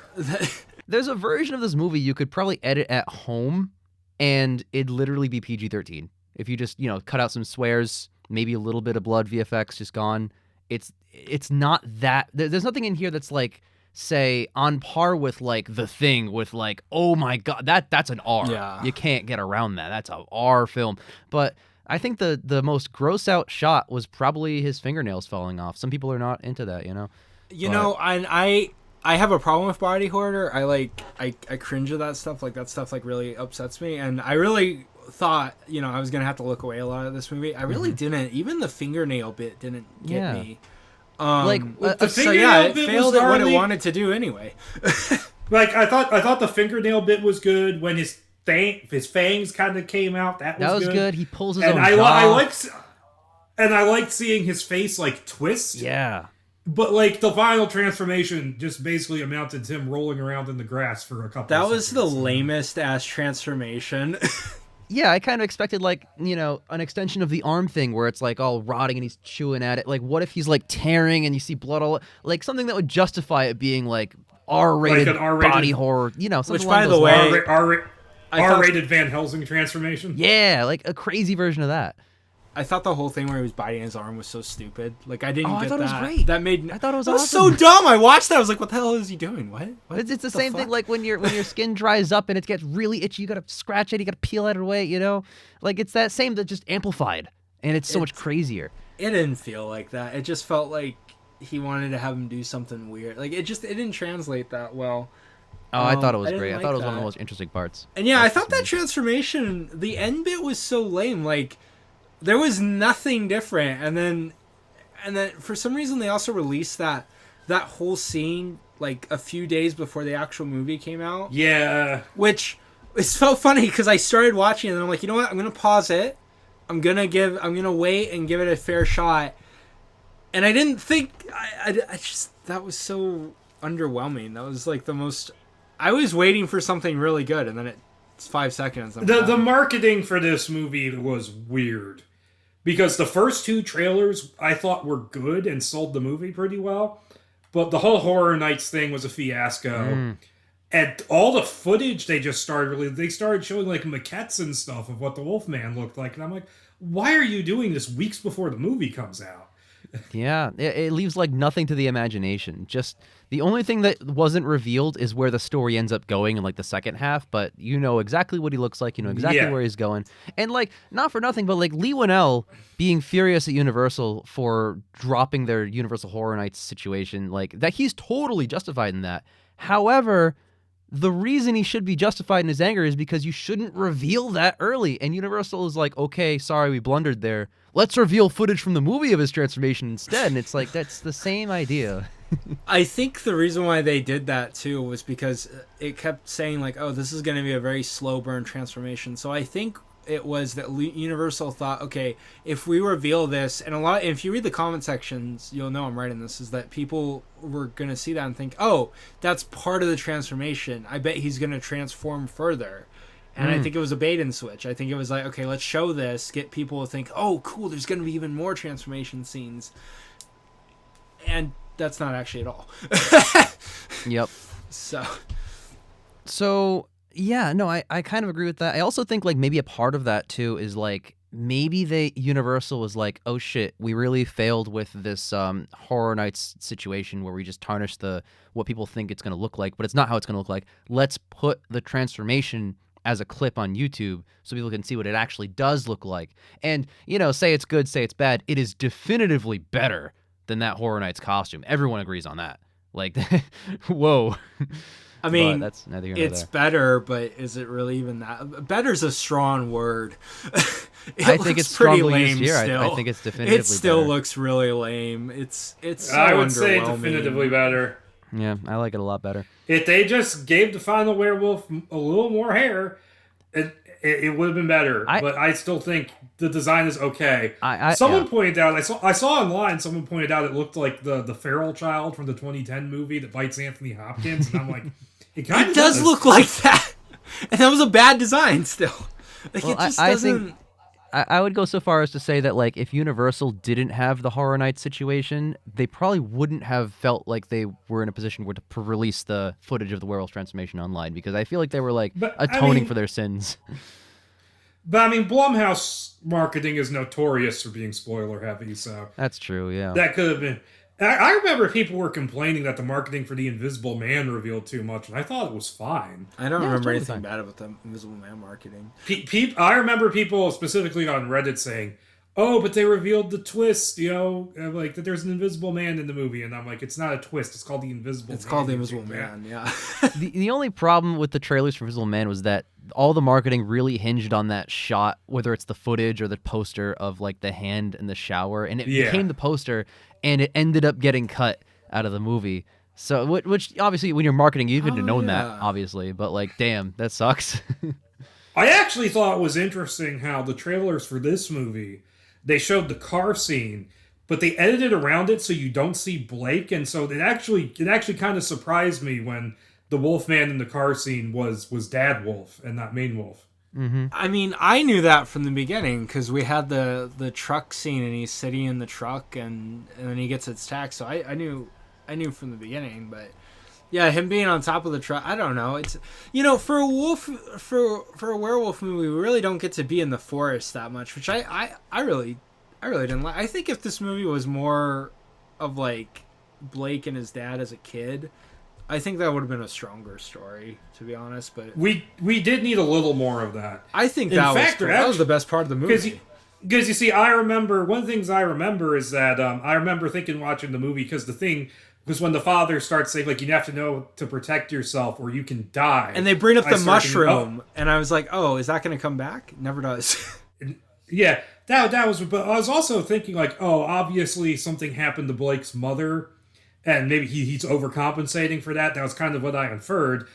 There's a version of this movie you could probably edit at home, and it'd literally be PG-13. If you just, cut out some swears, maybe a little bit of blood, VFX just gone. It's not that. There's nothing in here that's like, say, on par with like The Thing, with like, oh my god, that's an R. Yeah. You can't get around that. That's a R film. But I think the most gross out shot was probably his fingernails falling off. Some people are not into that, I have a problem with body horror. I cringe at that stuff. Like, that stuff like really upsets me. And I really thought, I was gonna have to look away a lot of this movie. I really didn't. Even the fingernail bit didn't get me. The it failed at what it wanted to do anyway. Like, I thought the fingernail bit was good when his fangs kind of came out. That was good. He pulls his own jaw. I liked seeing his face like twist. Yeah. But like the final transformation just basically amounted to him rolling around in the grass for a couple. That was the lamest ass transformation. Yeah, I kind of expected like, an extension of the arm thing where it's like all rotting and he's chewing at it. Like, what if he's like tearing and you see blood all, like something that would justify it being like R-rated, like an R-rated body horror, something. Which, by the way, R-rated Van Helsing transformation. Yeah, like a crazy version of that. I thought the whole thing where he was biting his arm was so stupid. Like, I didn't get that. I thought it was great. I thought it was awesome. so dumb. I watched that. I was like, what the hell is he doing? What? It's the same thing like when your skin dries up and it gets really itchy, you gotta scratch it, you gotta peel it away, Like, it's that same that just amplified. And it's so much crazier. It didn't feel like that. It just felt like he wanted to have him do something weird. Like, it didn't translate that well. Oh, I thought it was great. Like I thought it was one of the most interesting parts. And yeah, I thought that transformation, the end bit was so lame. Like, there was nothing different. And then for some reason they also released that whole scene like a few days before the actual movie came out. Yeah. Which is so funny because I started watching it and I'm like, you know what? I'm going to pause it. I'm going to wait and give it a fair shot. And I didn't think, I just, that was so underwhelming. That was like the most, I was waiting for something really good and then it's 5 seconds. The marketing for this movie was weird. Because the first two trailers I thought were good and sold the movie pretty well. But the whole Horror Nights thing was a fiasco. And all the footage they started showing like maquettes and stuff of what the Wolfman looked like. And I'm like, why are you doing this weeks before the movie comes out? Yeah, it leaves like nothing to the imagination. Just the only thing that wasn't revealed is where the story ends up going in like the second half, but you know exactly what he looks like, you know exactly where he's going. And like, not for nothing, but like Leigh Whannell being furious at Universal for dropping their Universal Horror Nights situation, like that, he's totally justified in that. However, the reason he should be justified in his anger is because you shouldn't reveal that early. And Universal is like, okay, sorry, we blundered there. Let's reveal footage from the movie of his transformation instead. And it's like, that's the same idea. I think the reason why they did that too was because it kept saying like, oh, this is going to be a very slow burn transformation. So I think it was that Universal thought, okay, if we reveal this, and if you read the comment sections, you'll know I'm right in this, is that people were going to see that and think, oh, that's part of the transformation. I bet he's going to transform further. And I think it was a bait and switch. I think it was like, okay, let's show this, get people to think, oh, cool, there's going to be even more transformation scenes. And that's not actually at all. Yep. So yeah, no, I kind of agree with that. I also think like maybe a part of that too is like maybe Universal was like, oh shit, we really failed with this Horror Nights situation where we just tarnished what people think it's going to look like, but it's not how it's going to look like. Let's put the transformation as a clip on YouTube so people can see what it actually does look like. And, say it's good, say it's bad. It is definitively better than that Horror Nights costume. Everyone agrees on that. Like, whoa. I mean, but that's neither here nor it's there. better, but is it really even that? Better's a strong word. I think it's pretty strongly lame used here. still. I think it's definitively It still better. looks really lame. It's so I would say underwhelming. definitively better. Yeah, I like it a lot better. If they just gave the final werewolf a little more hair, it would have been better. But I still think the design is okay. Someone pointed out, I saw online, someone pointed out it looked like the feral child from the 2010 movie that bites Anthony Hopkins, and I'm like, it kind of does look like that. And that was a bad design still. Like, well, it just I doesn't... think I would go so far as to say that, like, if Universal didn't have the Horror Nights situation, they probably wouldn't have felt like they were in a position where to release the footage of the werewolf transformation online, because I feel like they were, like, atoning for their sins. But, I mean, Blumhouse marketing is notorious for being spoiler heavy, so... That's true, yeah. That could have been... I remember people were complaining that the marketing for the Invisible Man revealed too much, and I thought it was fine. I don't remember totally anything fine. bad about the Invisible Man marketing. I remember people specifically on Reddit saying, oh, but they revealed the twist, like that there's an Invisible Man in the movie, and I'm like, it's not a twist, it's called the Invisible Man. It's called the Invisible Man, yeah. The only problem with the trailers for Invisible Man was that all the marketing really hinged on that shot, whether it's the footage or the poster of, like, the hand in the shower, and it became the poster, and it ended up getting cut out of the movie. So, which obviously, when you're marketing, you would have known that, obviously, but, like, damn, that sucks. I actually thought it was interesting how the trailers for this movie, they showed the car scene, but they edited around it so you don't see Blake, and so it actually kind of surprised me when the Wolfman in the car scene was Dad Wolf and not Main Wolf. Mm-hmm. I mean, I knew that from the beginning because we had the truck scene and he's sitting in the truck and then he gets its tax. So I knew from the beginning, but yeah, him being on top of the truck, I don't know. It's for a werewolf movie, we really don't get to be in the forest that much, which I really didn't like. I think if this movie was more of like Blake and his dad as a kid, I think that would have been a stronger story, to be honest. But we did need a little more of that. I think that was the best part of the movie. Because you see, I remember one of the things I remember is that I remember watching the movie because when the father starts saying, like, you have to know to protect yourself or you can die, and they bring up the mushroom, and I was like, oh, is that going to come back? It never does. Yeah, that was. But I was also thinking, like, oh, obviously something happened to Blake's mother. And maybe he's overcompensating for that. That was kind of what I inferred.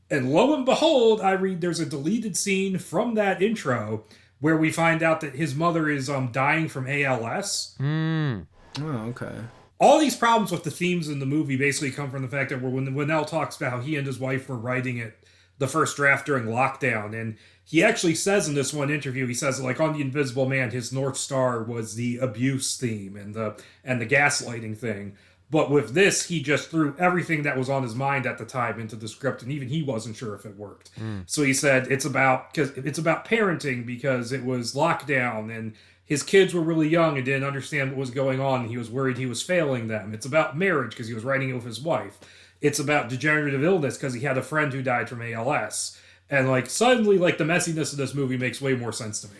And lo and behold, I read there's a deleted scene from that intro where we find out that his mother is dying from ALS. Mm. Oh, okay. All these problems with the themes in the movie basically come from the fact that when Whannell talks about how he and his wife were writing it, the first draft during lockdown, and he actually says in this one interview, he says, like, on The Invisible Man, his North Star was the abuse theme and the gaslighting thing. But with this, he just threw everything that was on his mind at the time into the script, and even he wasn't sure if it worked. So he said it's about parenting because it was lockdown, and his kids were really young and didn't understand what was going on, and he was worried he was failing them. It's about marriage because he was writing it with his wife. It's about degenerative illness because he had a friend who died from ALS. And, like, suddenly, like, the messiness of this movie makes way more sense to me.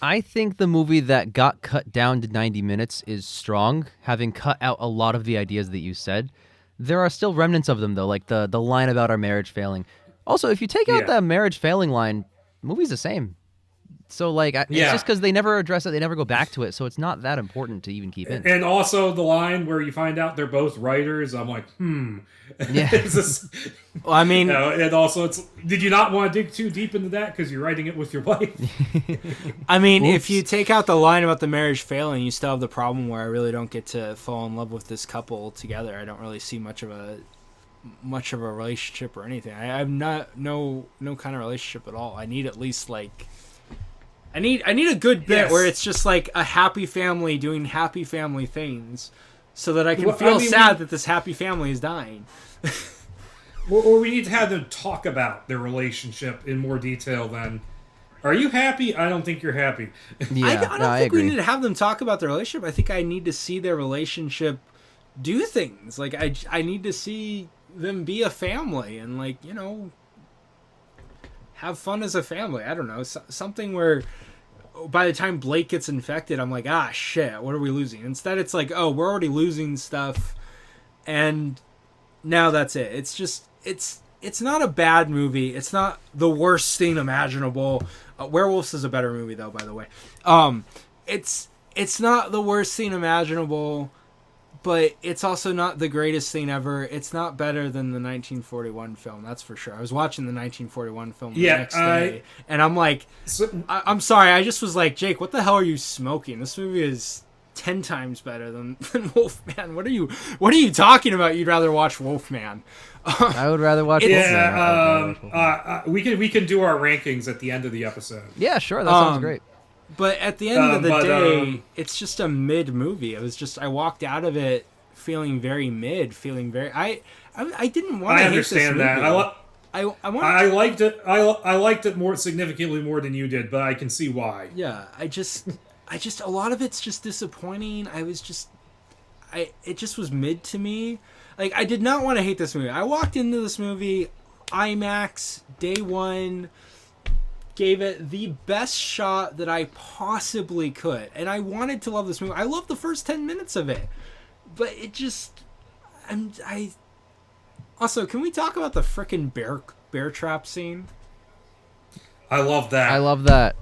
I think the movie that got cut down to 90 minutes is strong, having cut out a lot of the ideas that you said. There are still remnants of them, though, like the line about our marriage failing. Also, if you take out the marriage failing line, the movie's the same. So, like, it's just because they never address it, they never go back to it, so it's not that important to even keep in. And also the line where you find out they're both writers, I'm like, Yeah. Well, I mean... and also, did you not want to dig too deep into that because you're writing it with your wife? I mean, if you take out the line about the marriage failing, you still have the problem where I really don't get to fall in love with this couple together. I don't really see much of a relationship or anything. I have no kind of relationship at all. I need at least, like... I need a good bit where it's just like a happy family doing happy family things so that I can feel sad that this happy family is dying. Or we need to have them talk about their relationship in more detail than Are you happy? I don't think you're happy. Yeah, I don't think we need to have them talk about their relationship. I think I need to see their relationship do things. Like, I need to see them be a family and, like, you know, have fun as a family. I don't know. Something where by the time Blake gets infected, I'm like, ah, shit, what are we losing? Instead, it's like, oh, we're already losing stuff, and now that's it. It's just, it's not a bad movie. It's not the worst thing imaginable. Werewolves is a better movie, though, by the way. It's not the worst thing imaginable, but it's also not the greatest thing ever. It's not better than the 1941 film, that's for sure. I was watching the 1941 film the next day, and I'm like, I'm sorry, I just was like, Jake, what the hell are you smoking? This movie is 10 times better than Wolfman. What are you talking about? You'd rather watch Wolfman. I would rather watch Wolfman. We can do our rankings at the end of the episode. Yeah, sure, that sounds great. But at the end of the day, it's just a mid movie. I walked out of it feeling very mid, I didn't want to hate this movie. I understand that. I liked it. I liked it more significantly more than you did, but I can see why. Yeah, I just a lot of it's just disappointing. It just was mid to me. Like, I did not want to hate this movie. I walked into this movie IMAX day one, gave it the best shot that I possibly could, and I wanted to love this movie. I loved the first 10 minutes of it, but it just, also, can we talk about the frickin' bear trap scene? I love that.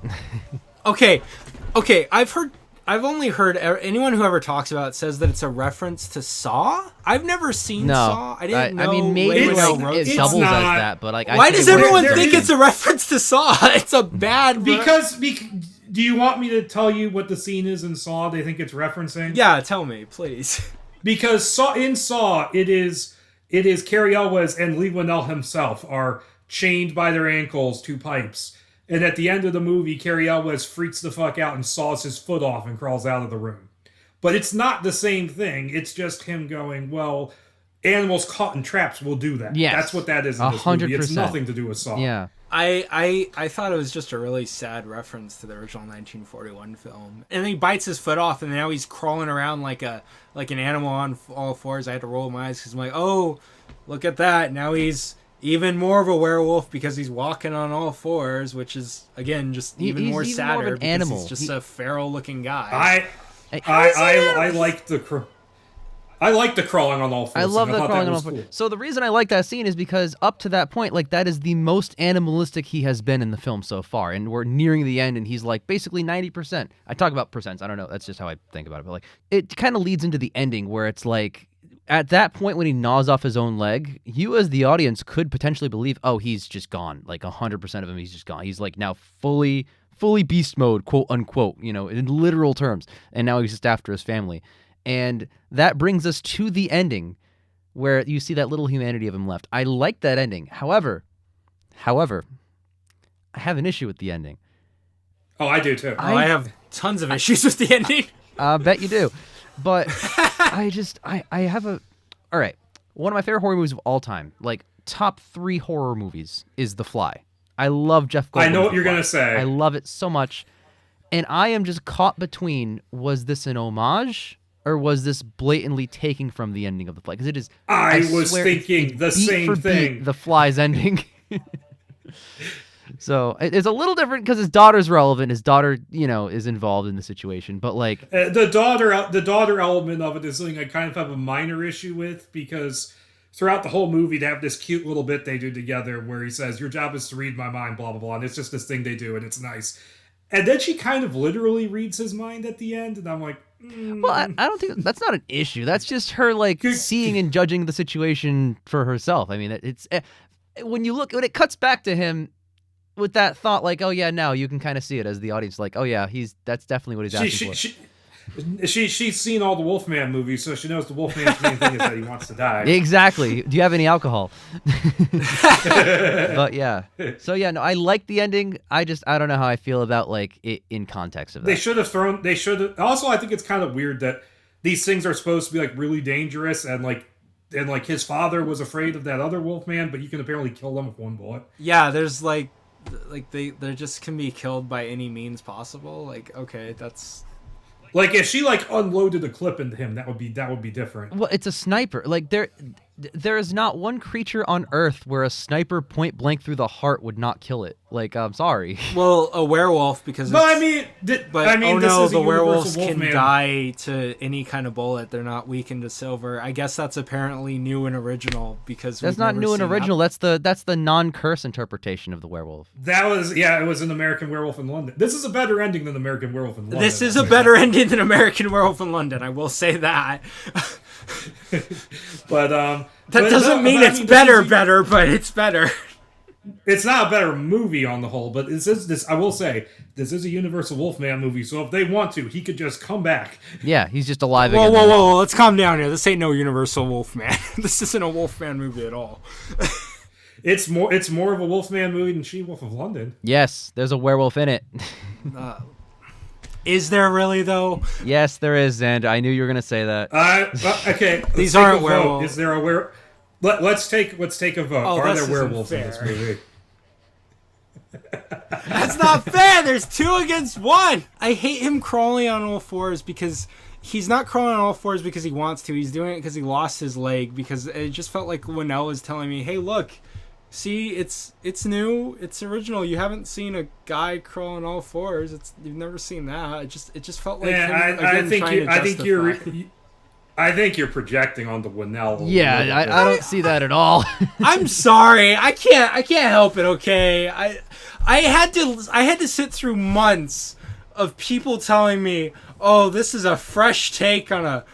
Okay, I've only heard anyone who ever talks about it says that it's a reference to Saw. I've never seen Saw. I didn't know. I mean, maybe it doubles as that, but like, why does everyone think it's a reference to Saw? It's a bad because do you want me to tell you what the scene is in Saw? They think it's referencing. Yeah, tell me, please. Because in Saw, it is Cary Elwes and Leigh Whannell himself are chained by their ankles to pipes. And at the end of the movie, Cary Elwes freaks the fuck out and saws his foot off and crawls out of the room. But it's not the same thing. It's just him going, well, animals caught in traps will do that. Yes. That's what that is in this movie. It's nothing to do with Saw. Yeah. I thought it was just a really sad reference to the original 1941 film. And then he bites his foot off, and now he's crawling around like an animal on all fours. I had to roll my eyes because I'm like, oh, look at that. Now he's even more of a werewolf because he's walking on all fours, which is, again, just even more sadder more of an animal. He's just a feral-looking guy. I like the crawling on all fours. I love the crawling on all fours. Cool. So the reason I like that scene is because up to that point, like, that is the most animalistic he has been in the film so far, and we're nearing the end, and he's like basically 90%. I talk about percents. I don't know. That's just how I think about it. But like, it kind of leads into the ending where it's like, at that point when he gnaws off his own leg, you as the audience could potentially believe, oh, he's just gone. Like 100% of him, he's just gone. He's like now fully beast mode, quote unquote, you know, in literal terms. And now he's just after his family. And that brings us to the ending where you see that little humanity of him left. I like that ending. However, I have an issue with the ending. Oh, I do too. I have tons of issues with the ending. I bet you do. But I have a... All right. One of my favorite horror movies of all time, like top 3 horror movies, is The Fly. I love Jeff Goldblum. I know what you're going to say. I love it so much. And I am just caught between, was this an homage or was this blatantly taking from the ending of The Fly? Because it is... I was thinking the same thing. The Fly's ending. So it's a little different because his daughter's relevant. His daughter, you know, is involved in the situation. But like the daughter element of it is something I kind of have a minor issue with, because throughout the whole movie they have this cute little bit they do together where he says, "Your job is to read my mind," blah blah blah, and it's just this thing they do, and it's nice. And then she kind of literally reads his mind at the end, and I'm like, well, I don't think that's not an issue. That's just her like seeing and judging the situation for herself. I mean, it's when it cuts back to him with that thought, like, oh yeah, now you can kind of see it as the audience, like, oh yeah, that's definitely what he's asking for. She's seen all the Wolfman movies, so she knows the Wolfman's main thing is that he wants to die. Exactly. Do you have any alcohol? But yeah. So yeah, no, I like the ending. I don't know how I feel about like it in context of that. They should have. Also, I think it's kind of weird that these things are supposed to be like really dangerous, and like his father was afraid of that other Wolfman, but you can apparently kill them with one bullet. Yeah, there's like like they just can be killed by any means possible. Like, okay, that's Like if she like unloaded a clip into him, that would be different. Well, it's a sniper. Like there is not one creature on Earth where a sniper point blank through the heart would not kill it. Like, I'm sorry. well, a werewolf because But it's, I mean, oh this no, is a the werewolves Universal can Wolfman. die to any kind of bullet. They're not weakened to silver. I guess that's apparently new and original because That's we've not never new and seen original. That's the non-curse interpretation of the werewolf. That was it was an American Werewolf in London. This is a better ending than American Werewolf in London. This is a better ending than American Werewolf in London. I will say that. But That doesn't mean it's better, but it's better. It's not a better movie on the whole, but this. I will say this is a Universal Wolfman movie. So if they want to, he could just come back. Yeah, he's just alive Whoa, again. whoa! Let's calm down here. This ain't no Universal Wolfman. This isn't a Wolfman movie at all. It's more of a Wolfman movie than She-Wolf of London. Yes, there's a werewolf in it. Is there really though? Yes, there is, and I knew you were gonna say that. Okay. let's These take aren't a vote. werewolves. Is there a werewolf? Let's take a vote. Oh, Are this there isn't werewolves in fair. this movie? That's not fair. There's 2 against 1. I hate him crawling on all fours because he's not crawling on all fours because he wants to. He's doing it because he lost his leg. Because it just felt like Whannell was telling me, "Hey, look, see, it's new, it's original. You haven't seen a guy crawl on all fours. You've never seen that. It just felt like him, again, I think you're projecting onto Whannell. Yeah, I don't see that at all. I'm sorry. I can't help it, okay? I had to sit through months of people telling me, "Oh, this is a fresh take on a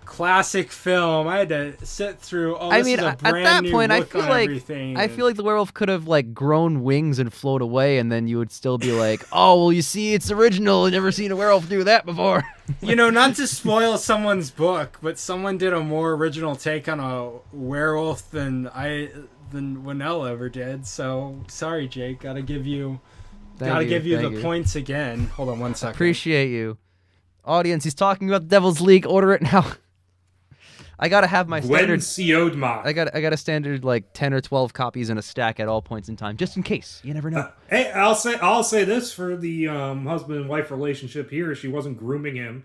classic film." I had to sit through this is a at brand that new point, look on everything. I feel like the werewolf could have like grown wings and float away, and then you would still be like, "Oh, well, you see, it's original. I've never seen a werewolf do that before." Not to spoil someone's book, but someone did a more original take on a werewolf than Whannell ever did. So sorry, Jake. Gotta give you the points again. Hold on one second. Appreciate you. Audience, he's talking about the Devil's League. Order it now. I gotta have my standard. I got a standard like 10 or 12 copies in a stack at all points in time, just in case. You never know. Hey, I'll say this for the husband and wife relationship here: she wasn't grooming him,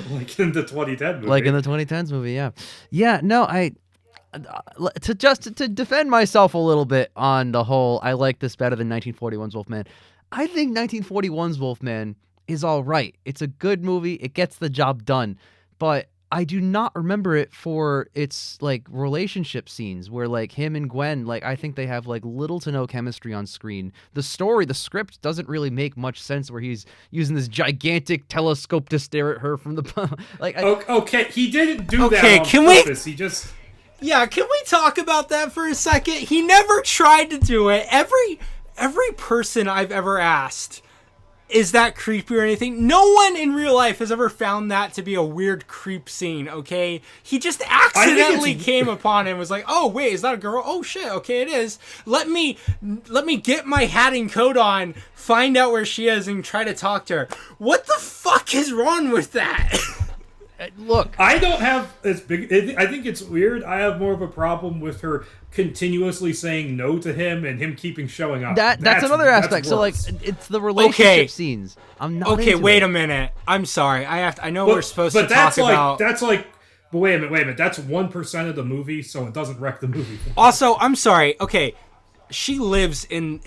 like in the 2010 movie. Like in the 2010s movie, yeah. Yeah, no, to defend myself a little bit on the whole, I like this better than 1941's Wolfman. I think 1941's Wolfman is all right. It's a good movie. It gets the job done. But I do not remember it for its like relationship scenes where like him and Gwen, like I think they have like little to no chemistry on screen. The script doesn't really make much sense where he's using this gigantic telescope to stare at her from the like. Okay, he didn't do that on purpose. He just. Yeah, can we talk about that for a second? He never tried to do it. Every person I've ever asked, is that creepy or anything? No one in real life has ever found that to be a weird creep scene, okay? He just accidentally came upon it and was like, "Oh, wait, is that a girl? Oh, shit, okay, it is. Let me get my hat and coat on, find out where she is, and try to talk to her." What the fuck is wrong with that? Look, I don't have as big. I think it's weird. I have more of a problem with her continuously saying no to him and him keeping showing up. That's another aspect. So like, it's the relationship scenes. I'm not. Okay, wait a minute. I'm sorry. I know we're supposed to talk about. But wait a minute. That's 1% of the movie, so it doesn't wreck the movie. Also, I'm sorry. Okay, she lives in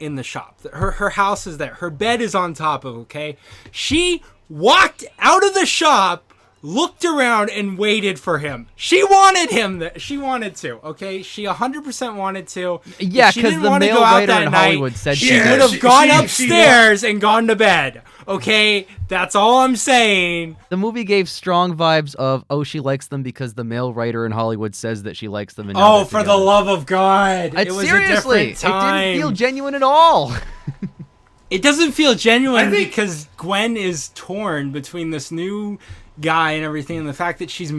the shop. Her house is there. Her bed is on top of. Okay, she walked out of the shop, looked around and waited for him. She wanted him. She wanted to. Okay, she 100% wanted to. Yeah, because the male writer in Hollywood said she would have gone upstairs and gone to bed. Okay, that's all I'm saying. The movie gave strong vibes of, oh, she likes them because the male writer in Hollywood says that she likes them. And oh, for the love of God! It was seriously, a different time. It didn't feel genuine at all. It doesn't feel genuine because Gwen is torn between this new guy and everything, and the fact that she's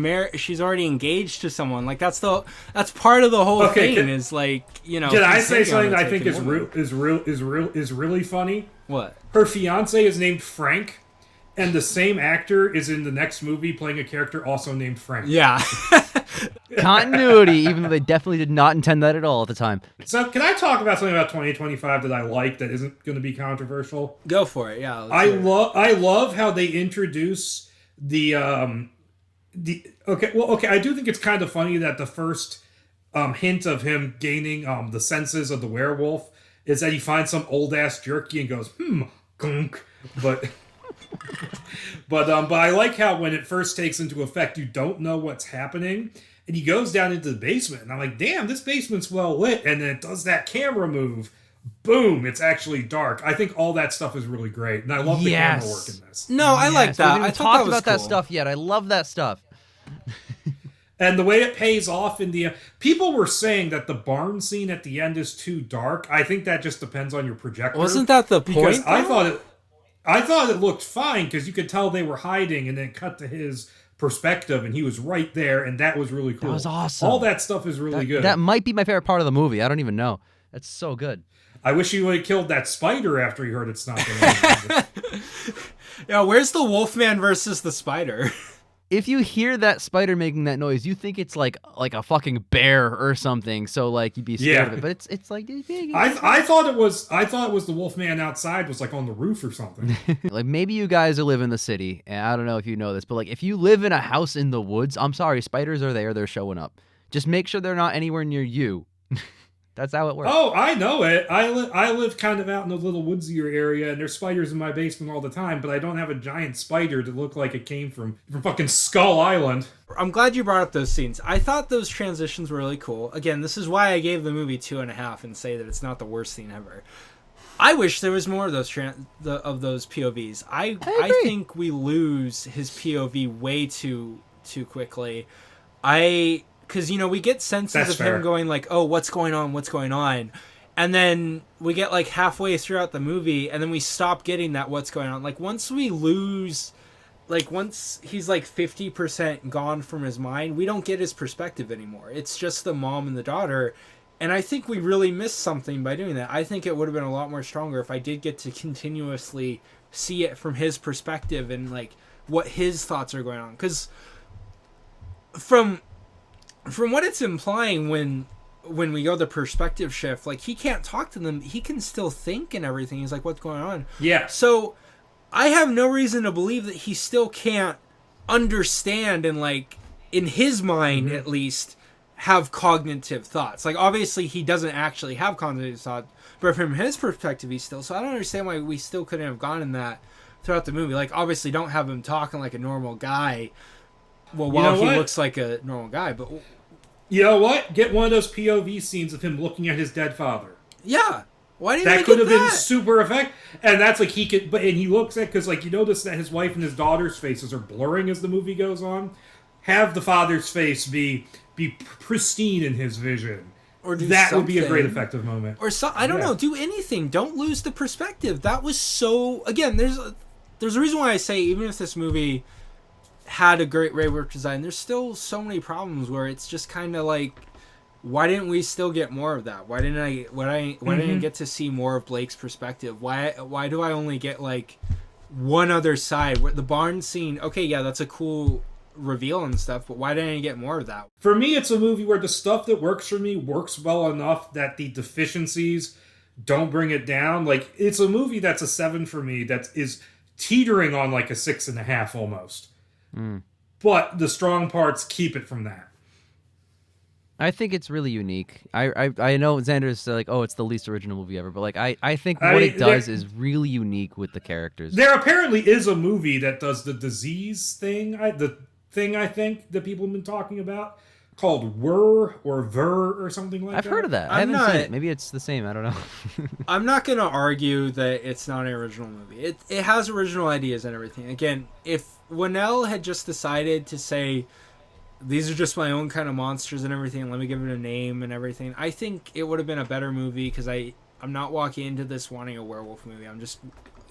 already engaged to someone. Like that's part of the whole thing. Is like, Can I say something I think is really funny? What? Her fiance is named Frank, and the same actor is in the next movie playing a character also named Frank. Yeah. Continuity, even though they definitely did not intend that at all at the time. So, can I talk about something about 2025 that I like that isn't going to be controversial? Go for it. Yeah. I love how they introduce the okay. I do think it's kind of funny that the first hint of him gaining the senses of the werewolf is that he finds some old ass jerky and goes gunk, but. But I like how when it first takes into effect, you don't know what's happening, and he goes down into the basement, and I'm like, damn, this basement's well lit, and then it does that camera move, boom, it's actually dark. I think all that stuff is really great, and I love the camera work in this. No, I like that. I talked about that stuff yet. I love that stuff. And the way it pays off in the people were saying that the barn scene at the end is too dark. I think that just depends on your projector. Wasn't that the point? Because I thought it looked fine because you could tell they were hiding, and then cut to his perspective, and he was right there, and that was really cool. That was awesome. All that stuff is really good. That might be my favorite part of the movie. I don't even know. That's so good. I wish he would have killed that spider after he heard it's not going to. Yeah, where's the Wolfman versus the spider? If you hear that spider making that noise, you think it's like a fucking bear or something. So like you'd be scared of it, but it's like I thought it was the Wolfman outside was like on the roof or something. Like maybe you guys live in the city, and I don't know if you know this, but like if you live in a house in the woods, I'm sorry, spiders are there. They're showing up. Just make sure they're not anywhere near you. That's how it works. Oh, I know it. I live kind of out in a little woodsier area, and there's spiders in my basement all the time, but I don't have a giant spider to look like it came from fucking Skull Island. I'm glad you brought up those scenes. I thought those transitions were really cool. Again, this is why I gave the movie 2.5 and say that it's not the worst scene ever. I wish there was more of those those POVs. I think we lose his POV way too quickly. Because, we get senses of him going like, oh, what's going on? And then we get like halfway throughout the movie, and then we stop getting that what's going on. Like, once he's like 50% gone from his mind, we don't get his perspective anymore. It's just the mom and the daughter. And I think we really missed something by doing that. I think it would have been a lot more stronger if I did get to continuously see it from his perspective and like what his thoughts are going on. Because from what it's implying when we go the perspective shift, like he can't talk to them, he can still think and everything. He's like, what's going on? Yeah. So I have no reason to believe that he still can't understand and like in his mind at least have cognitive thoughts. Like obviously he doesn't actually have cognitive thoughts, but from his perspective he still. So I don't understand why we still couldn't have gone in that throughout the movie. Like obviously don't have him talking like a normal guy. Well, while he looks like a normal guy, but you know what? Get one of those POV scenes of him looking at his dead father. Yeah, why didn't that could have been super effective? And that's like he could, and he looks at because like you notice that his wife and his daughter's faces are blurring as the movie goes on. Have the father's face be pristine in his vision, or do that something. Would be a great effective moment. Or I don't know. Do anything. Don't lose the perspective. That was so. Again, there's a reason why I say even if this movie had a great rework design, there's still so many problems where it's just kind of like, why didn't we still get more of that? Why didn't I get to see more of Blake's perspective? Why do I only get like one other side? Where the barn scene, okay, yeah, that's a cool reveal and stuff, but why didn't I get more of that? For me, it's a movie where the stuff that works for me works well enough that the deficiencies don't bring it down. Like, it's a movie that's a 7 for me that is teetering on like a 6.5 almost. But the strong parts keep it from that. I think it's really unique. I know Xander's like, oh, it's the least original movie ever, but like I think what it does is really unique with the characters. There apparently is a movie that does the disease thing, the thing I think that people have been talking about, called Ver or something like that. I've heard of that. I haven't seen it. Maybe it's the same. I don't know. I'm not going to argue that it's not an original movie. It has original ideas and everything. Again, if Whannell had just decided to say, these are just my own kind of monsters and everything, let me give it a name and everything, I think it would have been a better movie because I'm not walking into this wanting a werewolf movie. I'm just,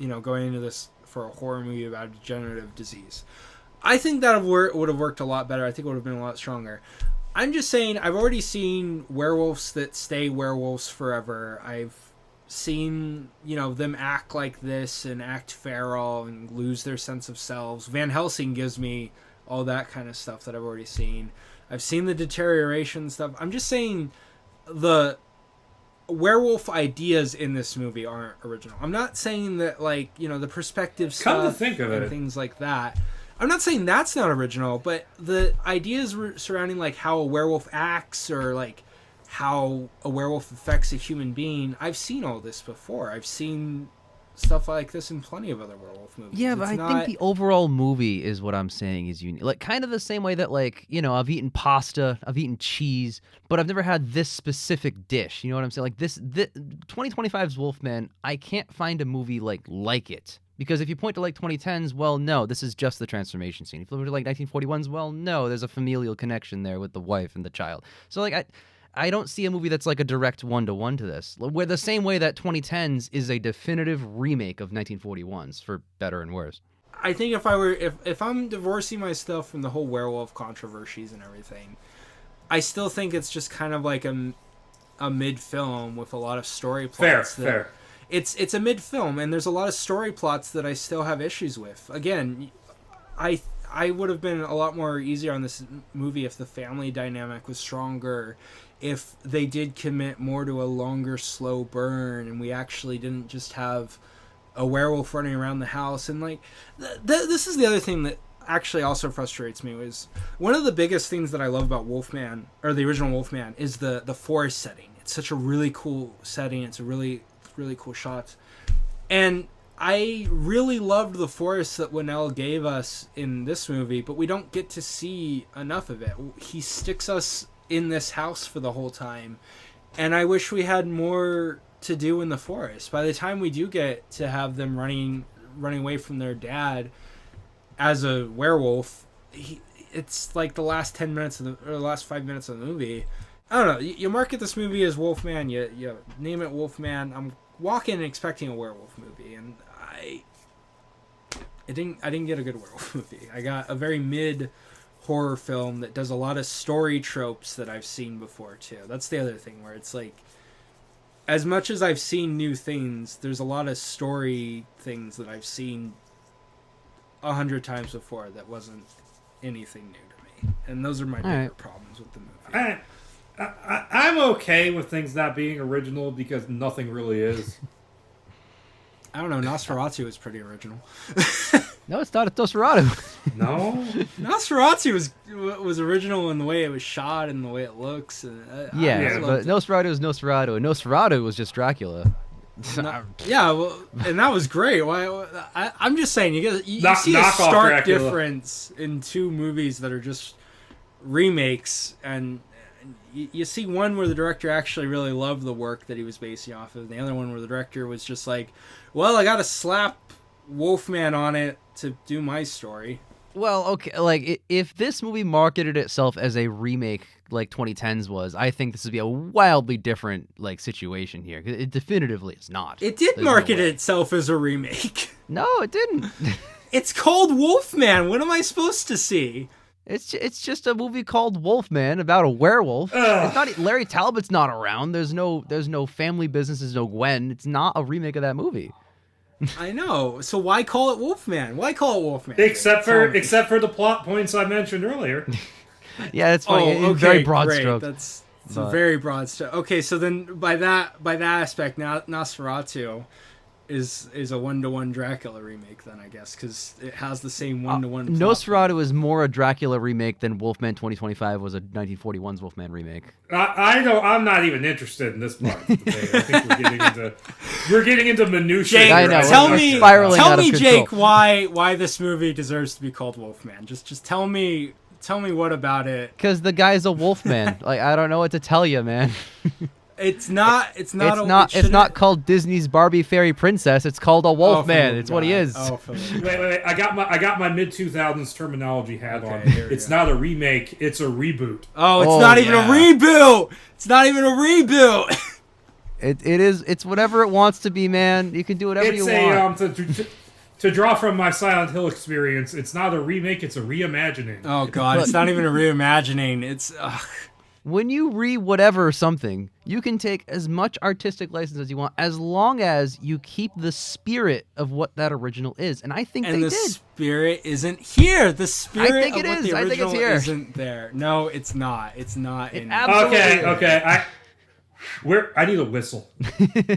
going into this for a horror movie about a degenerative disease. I think that would have worked a lot better. I think it would have been a lot stronger. I'm just saying, I've already seen werewolves that stay werewolves forever. I've seen, them act like this and act feral and lose their sense of selves. Van Helsing gives me all that kind of stuff that I've already seen. I've seen the deterioration stuff. I'm just saying the werewolf ideas in this movie aren't original. I'm not saying that, like, you know, the perspective stuff Come to think of and it, things like that. I'm not saying that's not original, but the ideas surrounding, like, how a werewolf acts or, like, how a werewolf affects a human being, I've seen all this before. I've seen stuff like this in plenty of other werewolf movies. Yeah, but I think the overall movie is what I'm saying is unique. Like, kind of the same way that, like, you know, I've eaten pasta, I've eaten cheese, but I've never had this specific dish. You know what I'm saying? Like, this 2025's Wolfman, I can't find a movie like it. Because if you point to, like, 2010's, well, no, this is just the transformation scene. If you look at, like, 1941's, well, no, there's a familial connection there with the wife and the child. So, like, I don't see a movie that's like a direct one-to-one to this. Where the same way that 2010's is a definitive remake of 1941's, for better and worse. I think if I'm divorcing myself from the whole werewolf controversies and everything, I still think it's just kind of like a mid-film with a lot of story plots. Fair. It's a mid-film, and there's a lot of story plots that I still have issues with. Again, I would have been a lot more easier on this movie if the family dynamic was stronger, if they did commit more to a longer, slow burn, and we actually didn't just have a werewolf running around the house. And, like, this is the other thing that actually also frustrates me, was one of the biggest things that I love about Wolfman, or the original Wolfman, is the forest setting. It's such a really cool setting. It's a really, really cool shot. And I really loved the forest that Whannell gave us in this movie, but we don't get to see enough of it. He sticks us in this house for the whole time, and I wish we had more to do in the forest. By the time we do get to have them running away from their dad as a werewolf, it's like the last 10 minutes or the last 5 minutes of the movie. I don't know. You market this movie as Wolfman, you name it Wolfman. I'm walking expecting a werewolf movie, and I didn't get a good werewolf movie. I got a very mid horror film that does a lot of story tropes that I've seen before too. That's the other thing, where it's like, as much as I've seen new things, there's a lot of story things that I've seen 100 times before that wasn't anything new to me. And those are my bigger problems with the movie. I'm okay with things not being original because nothing really is. I don't know, Nosferatu is pretty original. No, it's not a Nosferatu. No? Nosferatu was original in the way it was shot and the way it looks. And but Nosferatu is Nosferatu, and Nosferatu was just Dracula. Well, and that was great. I'm just saying, you see a stark Dracula difference in two movies that are just remakes, and you see one where the director actually really loved the work that he was basing off of, and the other one where the director was just like, well, I gotta slap Wolfman on it to do my story. Well, okay, like, if this movie marketed itself as a remake like 2010's was, I think this would be a wildly different, like, situation here. It definitively is not. It did market itself as a remake. No, it didn't. It's called Wolfman. What am I supposed to see? It's just a movie called Wolfman about a werewolf. It's not, Larry Talbot's not around. There's no family business. There's no Gwen. It's not a remake of that movie. I know. So why call it Wolfman? Why call it Wolfman? Except for the plot points I mentioned earlier. Yeah, it's funny. Okay, very broad great. stroke. That's a very broad stroke. Okay, so then by that aspect, Nosferatu is a 1-to-1 Dracula remake then, I guess, because it has the same 1-to-1 plot. Nosferatu is more a Dracula remake than Wolfman 2025 was a 1941's Wolfman remake. I know. I'm not even interested in this part of the debate. I think we're getting into minutiae. Jake, I know. Tell me, Jake, control. why this movie deserves to be called Wolfman. Just tell me what about it. Because the guy's a wolfman. Like, I don't know what to tell you, man. It's not called Disney's Barbie Fairy Princess. It's called a Wolfman. It's what he is. Wait. I got my mid 2000s terminology hat on. It's not a remake. It's a reboot. It's not even a reboot. It's not even a reboot. It is. It's whatever it wants to be, man. You can do whatever you want. To draw from my Silent Hill experience, it's not a remake. It's a reimagining. Oh God, it's not even a reimagining. It's. when you whatever something, you can take as much artistic license as you want, as long as you keep the spirit of what that original is. And I think they did. And the spirit isn't here. The spirit I think of it what is. the I think it's original here. isn't there. No, it's not. It's not. It in absolutely is. Okay. I need a whistle.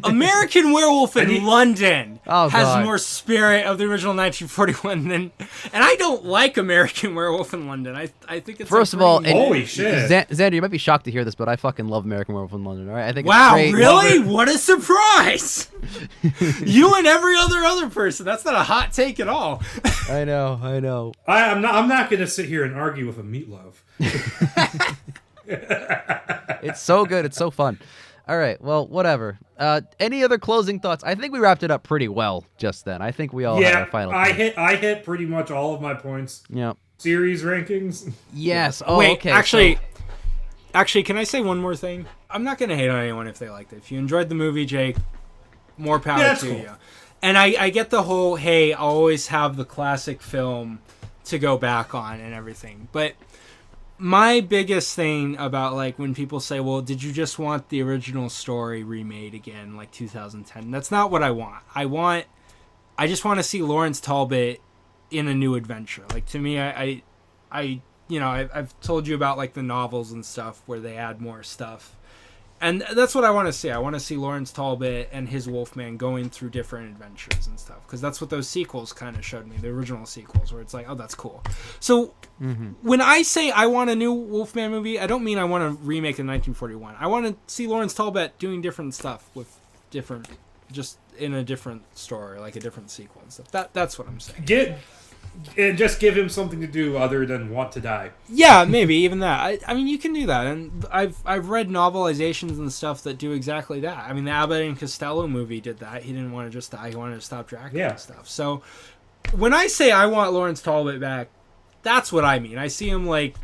American Werewolf in London Oh, has God. more spirit of the original 1941 than, and I don't like American Werewolf in London. I think it's First of all, and- Holy shit. Xander, you might be shocked to hear this, but I fucking love American Werewolf in London. All right, I think wow, it's great. really? What a surprise! You and every other person. That's not a hot take at all. I know. I'm not going to sit here and argue with a meatloaf. It's so good. It's so fun. All right. Well, whatever. Any other closing thoughts? I think we wrapped it up pretty well just then. I think we all had our final. I hit pretty much all of my points. Yeah. Series rankings. Yes. Oh, Wait, okay. actually, can I say one more thing? I'm not going to hate on anyone if they liked it. If you enjoyed the movie, Jake, more power to cool. you. And I get the whole, hey, I'll always have the classic film to go back on and everything. But my biggest thing about, like, when people say, well, did you just want the original story remade again, like 2010? That's not what I want. I just want to see Lawrence Talbot in a new adventure. Like, to me, I've told you about, like, the novels and stuff where they add more stuff. And that's what I want to see. I want to see Lawrence Talbot and his Wolfman going through different adventures and stuff. Because that's what those sequels kind of showed me, the original sequels, where it's like, oh, that's cool. So when I say I want a new Wolfman movie, I don't mean I want to remake the 1941. I want to see Lawrence Talbot doing different stuff with different, just in a different story, like a different sequel and stuff. That's what I'm saying. Just give him something to do other than want to die. Yeah, maybe even that. I mean, you can do that, and I've read novelizations and stuff that do exactly that. I mean, the Abbott and Costello movie did that. He didn't want to just die; he wanted to stop Dracula and stuff. So, when I say I want Lawrence Talbot back, that's what I mean. I see him like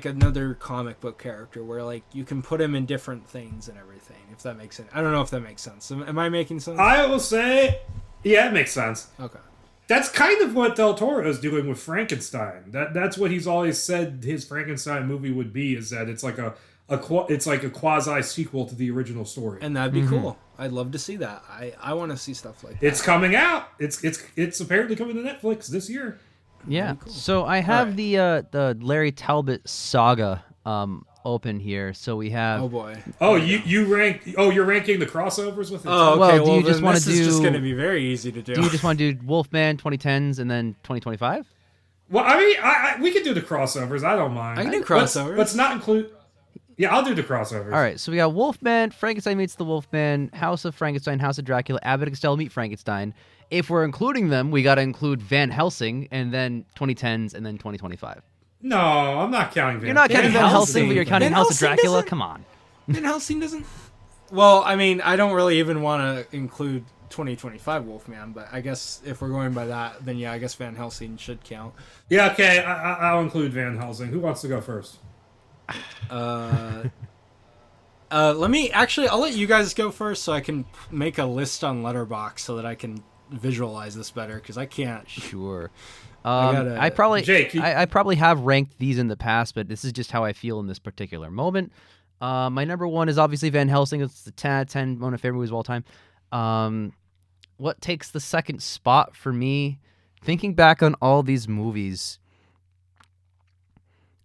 another comic book character, where like you can put him in different things and everything. If that makes sense, I don't know if that makes sense. Am I making sense? I will say, yeah, it makes sense. Okay. That's kind of what Del Toro is doing with Frankenstein. That's what he's always said his Frankenstein movie would be. Is that it's like a quasi sequel to the original story. And that'd be cool. I'd love to see that. I want to see stuff like that. It's coming out. It's apparently coming to Netflix this year. Yeah. Cool. So I have the Larry Talbot saga open here. So we have. Oh boy. Oh, you're ranking the crossovers with it. Oh, okay. Well, do you then just wanna this is just do- going to be very easy to do. Do you just want to do Wolfman 2010s and then 2025? Well, I mean, we can do the crossovers. I don't mind. I can do crossovers. Let's not include. Yeah, I'll do the crossovers. All right, so we got Wolfman, Frankenstein meets the Wolfman, House of Frankenstein, House of Dracula, Abbott and Costello meet Frankenstein. If we're including them, we got to include Van Helsing and then 2010s and then 2025. No, I'm not counting Van. You're not counting Van Helsing, but you're Van counting House of Helsing Dracula? doesn't- Come on. Van Helsing doesn't. Well, I mean, I don't really even want to include 2025 Wolfman, but I guess if we're going by that, then yeah, I guess Van Helsing should count. Yeah, okay, I'll include Van Helsing. Who wants to go first? Let me I'll let you guys go first so I can make a list on Letterboxd so that I can visualize this better because I can't. Sure. gotta- I probably Jake, I probably have ranked these in the past, but this is just how I feel in this particular moment. My number one is obviously Van Helsing. It's the 10 out of 10, one of my favorite movies of all time. What takes the second spot for me, thinking back on all these movies,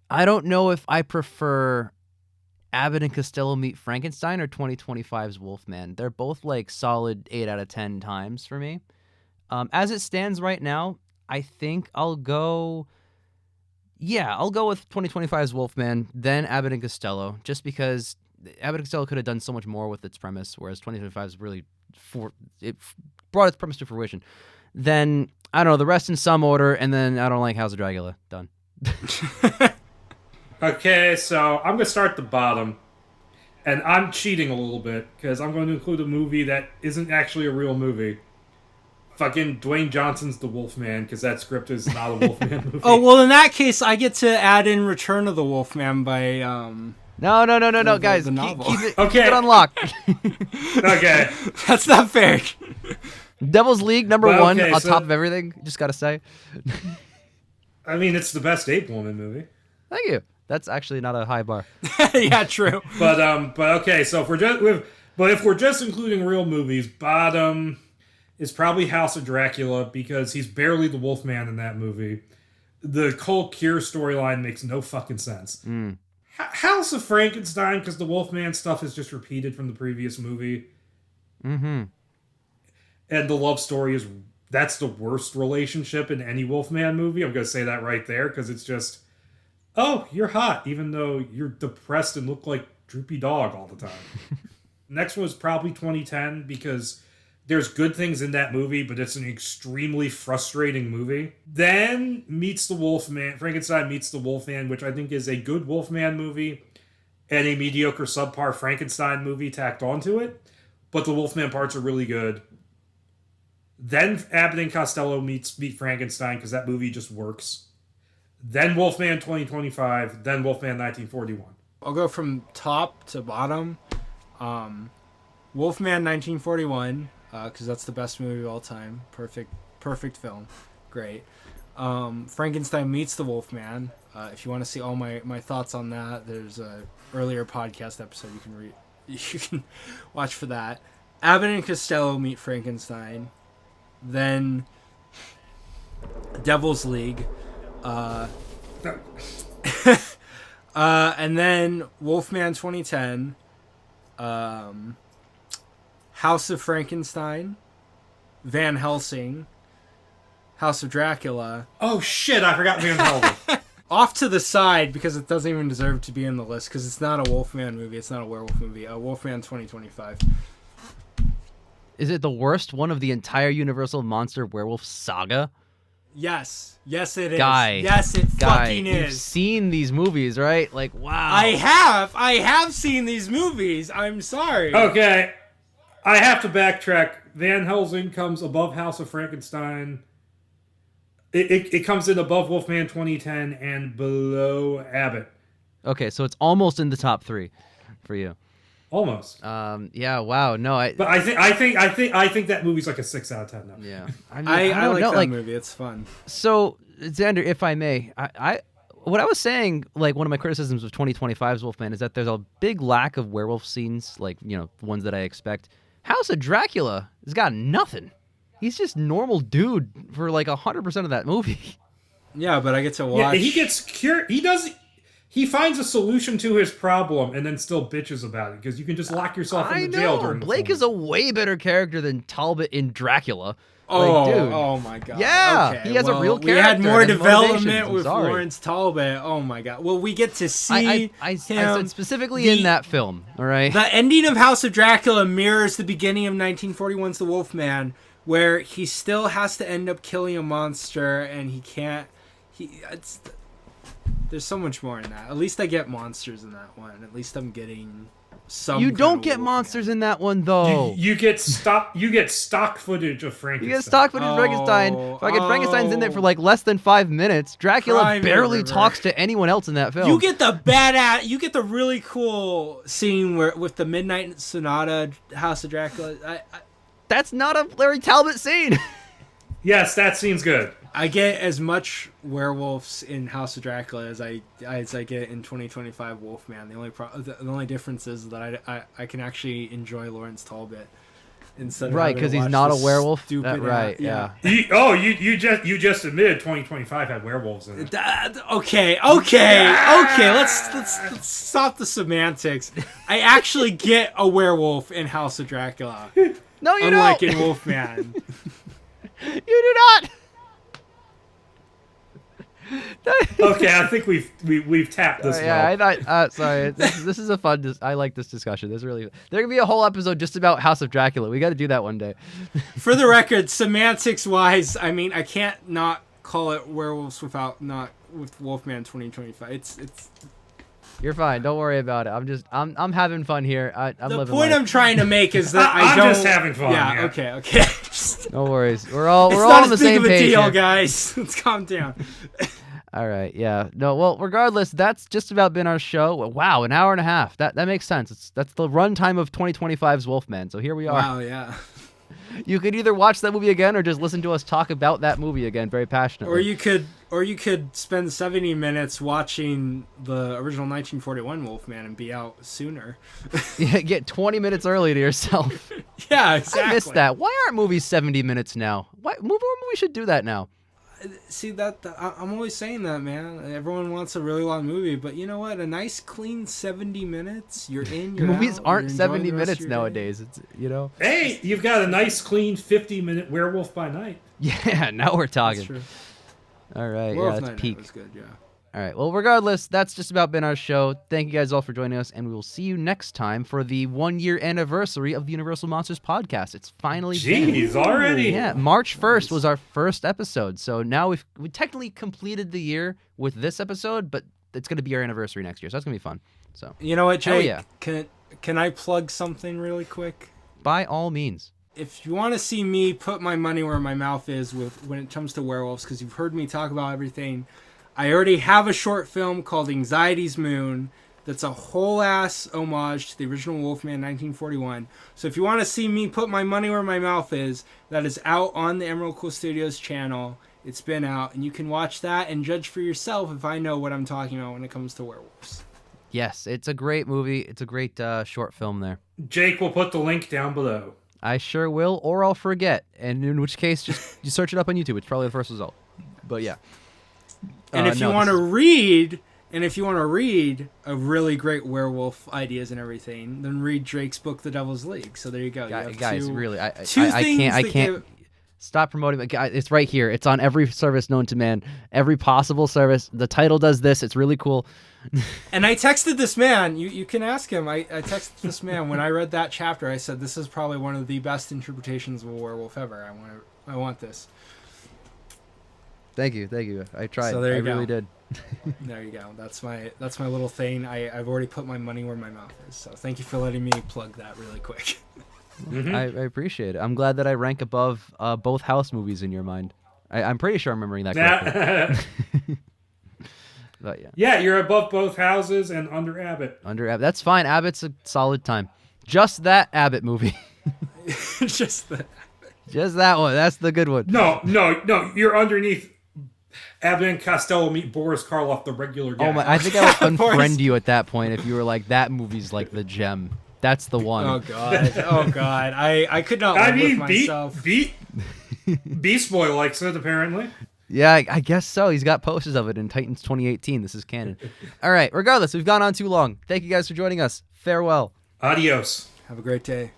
I don't know if I prefer Abbott and Costello Meet Frankenstein or 2025's Wolfman. They're both like solid 8 out of 10 times for me. As it stands right now, I think I'll go with 2025's Wolfman, then Abbott and Costello, just because Abbott and Costello could have done so much more with its premise, whereas 2025 is really brought its premise to fruition. Then, I don't know, the rest in some order, and then I don't like House of Dracula. Done. Okay, so I'm going to start at the bottom, and I'm cheating a little bit, because I'm going to include a movie that isn't actually a real movie. Fucking Dwayne Johnson's The Wolfman, because that script is not a Wolfman movie. Oh well, in that case, I get to add in Return of the Wolfman by No, guys. the novel. Keep it Okay. unlocked. Okay. That's not fair. Devil's League, number Well, one, okay, on so- top of everything. Just got to say. I mean, it's the best Ape Woman movie. Thank you. That's actually not a high bar. Yeah, true. But okay, so if we're just including real movies, bottom is probably House of Dracula because he's barely the Wolfman in that movie. The Cole Cure storyline makes no fucking sense. House of Frankenstein because the Wolfman stuff is just repeated from the previous movie. Mm-hmm. And the love story that's the worst relationship in any Wolfman movie. I'm going to say that right there because it's just, oh, you're hot, even though you're depressed and look like droopy dog all the time. Next one was probably 2010 because there's good things in that movie, but it's an extremely frustrating movie. Then meets the Wolfman, Frankenstein meets the Wolfman, which I think is a good Wolfman movie and a mediocre subpar Frankenstein movie tacked onto it. But the Wolfman parts are really good. Then Abbott and Costello meet Frankenstein because that movie just works. Then Wolfman 2025. Then Wolfman 1941. I'll go from top to bottom. Wolfman 1941 because that's the best movie of all time. Perfect film. Great. Frankenstein meets the Wolfman. If you want to see all my thoughts on that, there's a earlier podcast episode you can watch for that. Abbott and Costello meet Frankenstein. Then Devil's League. And then Wolfman 2010. House of Frankenstein. Van Helsing. House of Dracula. Oh shit, I forgot Van Helsing. Off to the side because it doesn't even deserve to be in the list because it's not a Wolfman movie. It's not a werewolf movie. Wolfman 2025. Is it the worst one of the entire Universal Monster Werewolf saga? Yes. Yes, it is. Guy. Yes, it fucking You've is. seen these movies, right? Like, wow. I have seen these movies. I'm sorry. Okay. I have to backtrack. Van Helsing comes above House of Frankenstein. It comes in above Wolfman 2010 and below Abbott. Okay, so it's almost in the top 3 for you. Almost. Yeah. Wow. No. But I think that movie's like a 6 out of 10 now. Yeah. I don't like know, that movie. It's fun. So, Xander, if I may, what I was saying, like one of my criticisms of 2025's Wolfman is that there's a big lack of werewolf scenes, like, you know, the ones that I expect. House of Dracula has got nothing. He's just normal dude for like 100% of that movie. Yeah, but I get to watch. Yeah, he gets cured. He finds a solution to his problem and then still bitches about it because you can just lock yourself in the jail during the Blake film. is a way better character than Talbot in Dracula. Oh, like, dude. Oh my god. Yeah, okay, he has a real character. We had more and development motivations. with Lawrence Talbot. Oh my god. Well, we get to see I him. said specifically in that film, all right? The ending of House of Dracula mirrors the beginning of 1941's The Wolfman, where he still has to end up killing a monster and he can't. There's so much more in that. At least I get monsters in that one. At least I'm getting some. You kind don't of get Wolfman. monsters in that one though. You get stock footage of Frankenstein. You get stock footage of Frankenstein. Fucking Frankenstein's in there for like less than 5 minutes. Dracula Prime barely River. talks to anyone else in that film. You get the badass. You get the really cool scene where with the Midnight Sonata, House of Dracula. That's not a Larry Talbot scene. Yes, that scene's good. I get as much werewolves in House of Dracula as I get in 2025 Wolfman. The only difference is that I can actually enjoy Lawrence Talbot instead of Right, because he's not a werewolf. Stupid Right, yeah. You just admitted 2025 had werewolves in it. Okay. Let's stop the semantics. I actually get a werewolf in House of Dracula, No, you unlike don't. in Wolfman. You do not. Okay, I think we've tapped this. Yeah, well. I thought. Sorry, this is a fun. I like this discussion. There could be a whole episode just about House of Dracula. We got to do that one day. For the record, semantics wise, I mean, I can't not call it werewolves with Wolfman 2025. It's. You're fine. Don't worry about it. I'm having fun here. I'm The living point life. I'm trying to make is that I'm I don't. just having fun. Yeah. Yeah. Okay. No worries. We're all It's on not the as big same of a page deal, here. guys. Let's calm down. All right. Yeah. No. Well, regardless, that's just about been our show. Wow, an hour and a half. That makes sense. That's the runtime of 2025's Wolfman. So here we are. Wow. Yeah. You could either watch that movie again or just listen to us talk about that movie again very passionately. Or you could spend 70 minutes watching the original 1941 Wolfman and be out sooner. Yeah, get 20 minutes early to yourself. Yeah, exactly. I missed that. Why aren't movies 70 minutes now? More movies should do that now. See, I'm always saying that, man. Everyone wants a really long movie, but you know what? A nice, clean 70 minutes. You're in. You're Movies out, aren't you're 70 enjoying the rest minutes of your nowadays. day. It's you know. Hey, you've got a nice, clean 50-minute Werewolf by Night. Yeah, now we're talking. That's true. All right, Werewolf yeah, that's Night peak. was good, yeah. All right. Well, regardless, that's just about been our show. Thank you guys all for joining us, and we will see you next time for the 1-year anniversary of the Universal Monsters podcast. It's finally Jeez, already? Yeah, March 1st was our first episode, so now we technically completed the year with this episode, but it's going to be our anniversary next year, so that's going to be fun. So You know what, Jake? yeah. Can I plug something really quick? By all means. If you want to see me put my money where my mouth is when it comes to werewolves, because you've heard me talk about everything, I already have a short film called Anxiety's Moon that's a whole-ass homage to the original Wolfman 1941. So if you want to see me put my money where my mouth is, that is out on the Emerald Cool Studios channel. It's been out, and you can watch that and judge for yourself if I know what I'm talking about when it comes to werewolves. Yes, it's a great movie. It's a great short film there. Jake will put the link down below. I sure will, or I'll forget, and in which case, just you search it up on YouTube. It's probably the first result. But yeah. And if you want to read a really great werewolf ideas and everything, then read Drake's book, The Devil's League. So there you go. Guys, really, I I can't stop promoting it. It's right here. It's on every service known to man, every possible service. The title does this. It's really cool. And I texted this man. You can ask him. I texted this man when I read that chapter. I said, "This is probably one of the best interpretations of a werewolf ever. I want this." Thank you. I tried. So there you I go. really did. There you go. That's my little thing. I've already put my money where my mouth is. So thank you for letting me plug that really quick. Mm-hmm. I appreciate it. I'm glad that I rank above both House movies in your mind. I'm pretty sure I'm remembering that correctly. But yeah. Yeah, you're above both Houses and under Abbott. Under Abbott. That's fine. Abbott's a solid time. Just that Abbott movie. Just that one. That's the good one. No. You're underneath Abbott and Costello meet Boris Karloff, the regular guy. Oh my! I think I would unfriend you at that point if you were like, that movie's like the gem. That's the one. Oh god. I could not live with myself. Beast Boy likes it, apparently. Yeah, I guess so. He's got posters of it in Titans 2018. This is canon. All right. Regardless, we've gone on too long. Thank you guys for joining us. Farewell. Adios. Have a great day.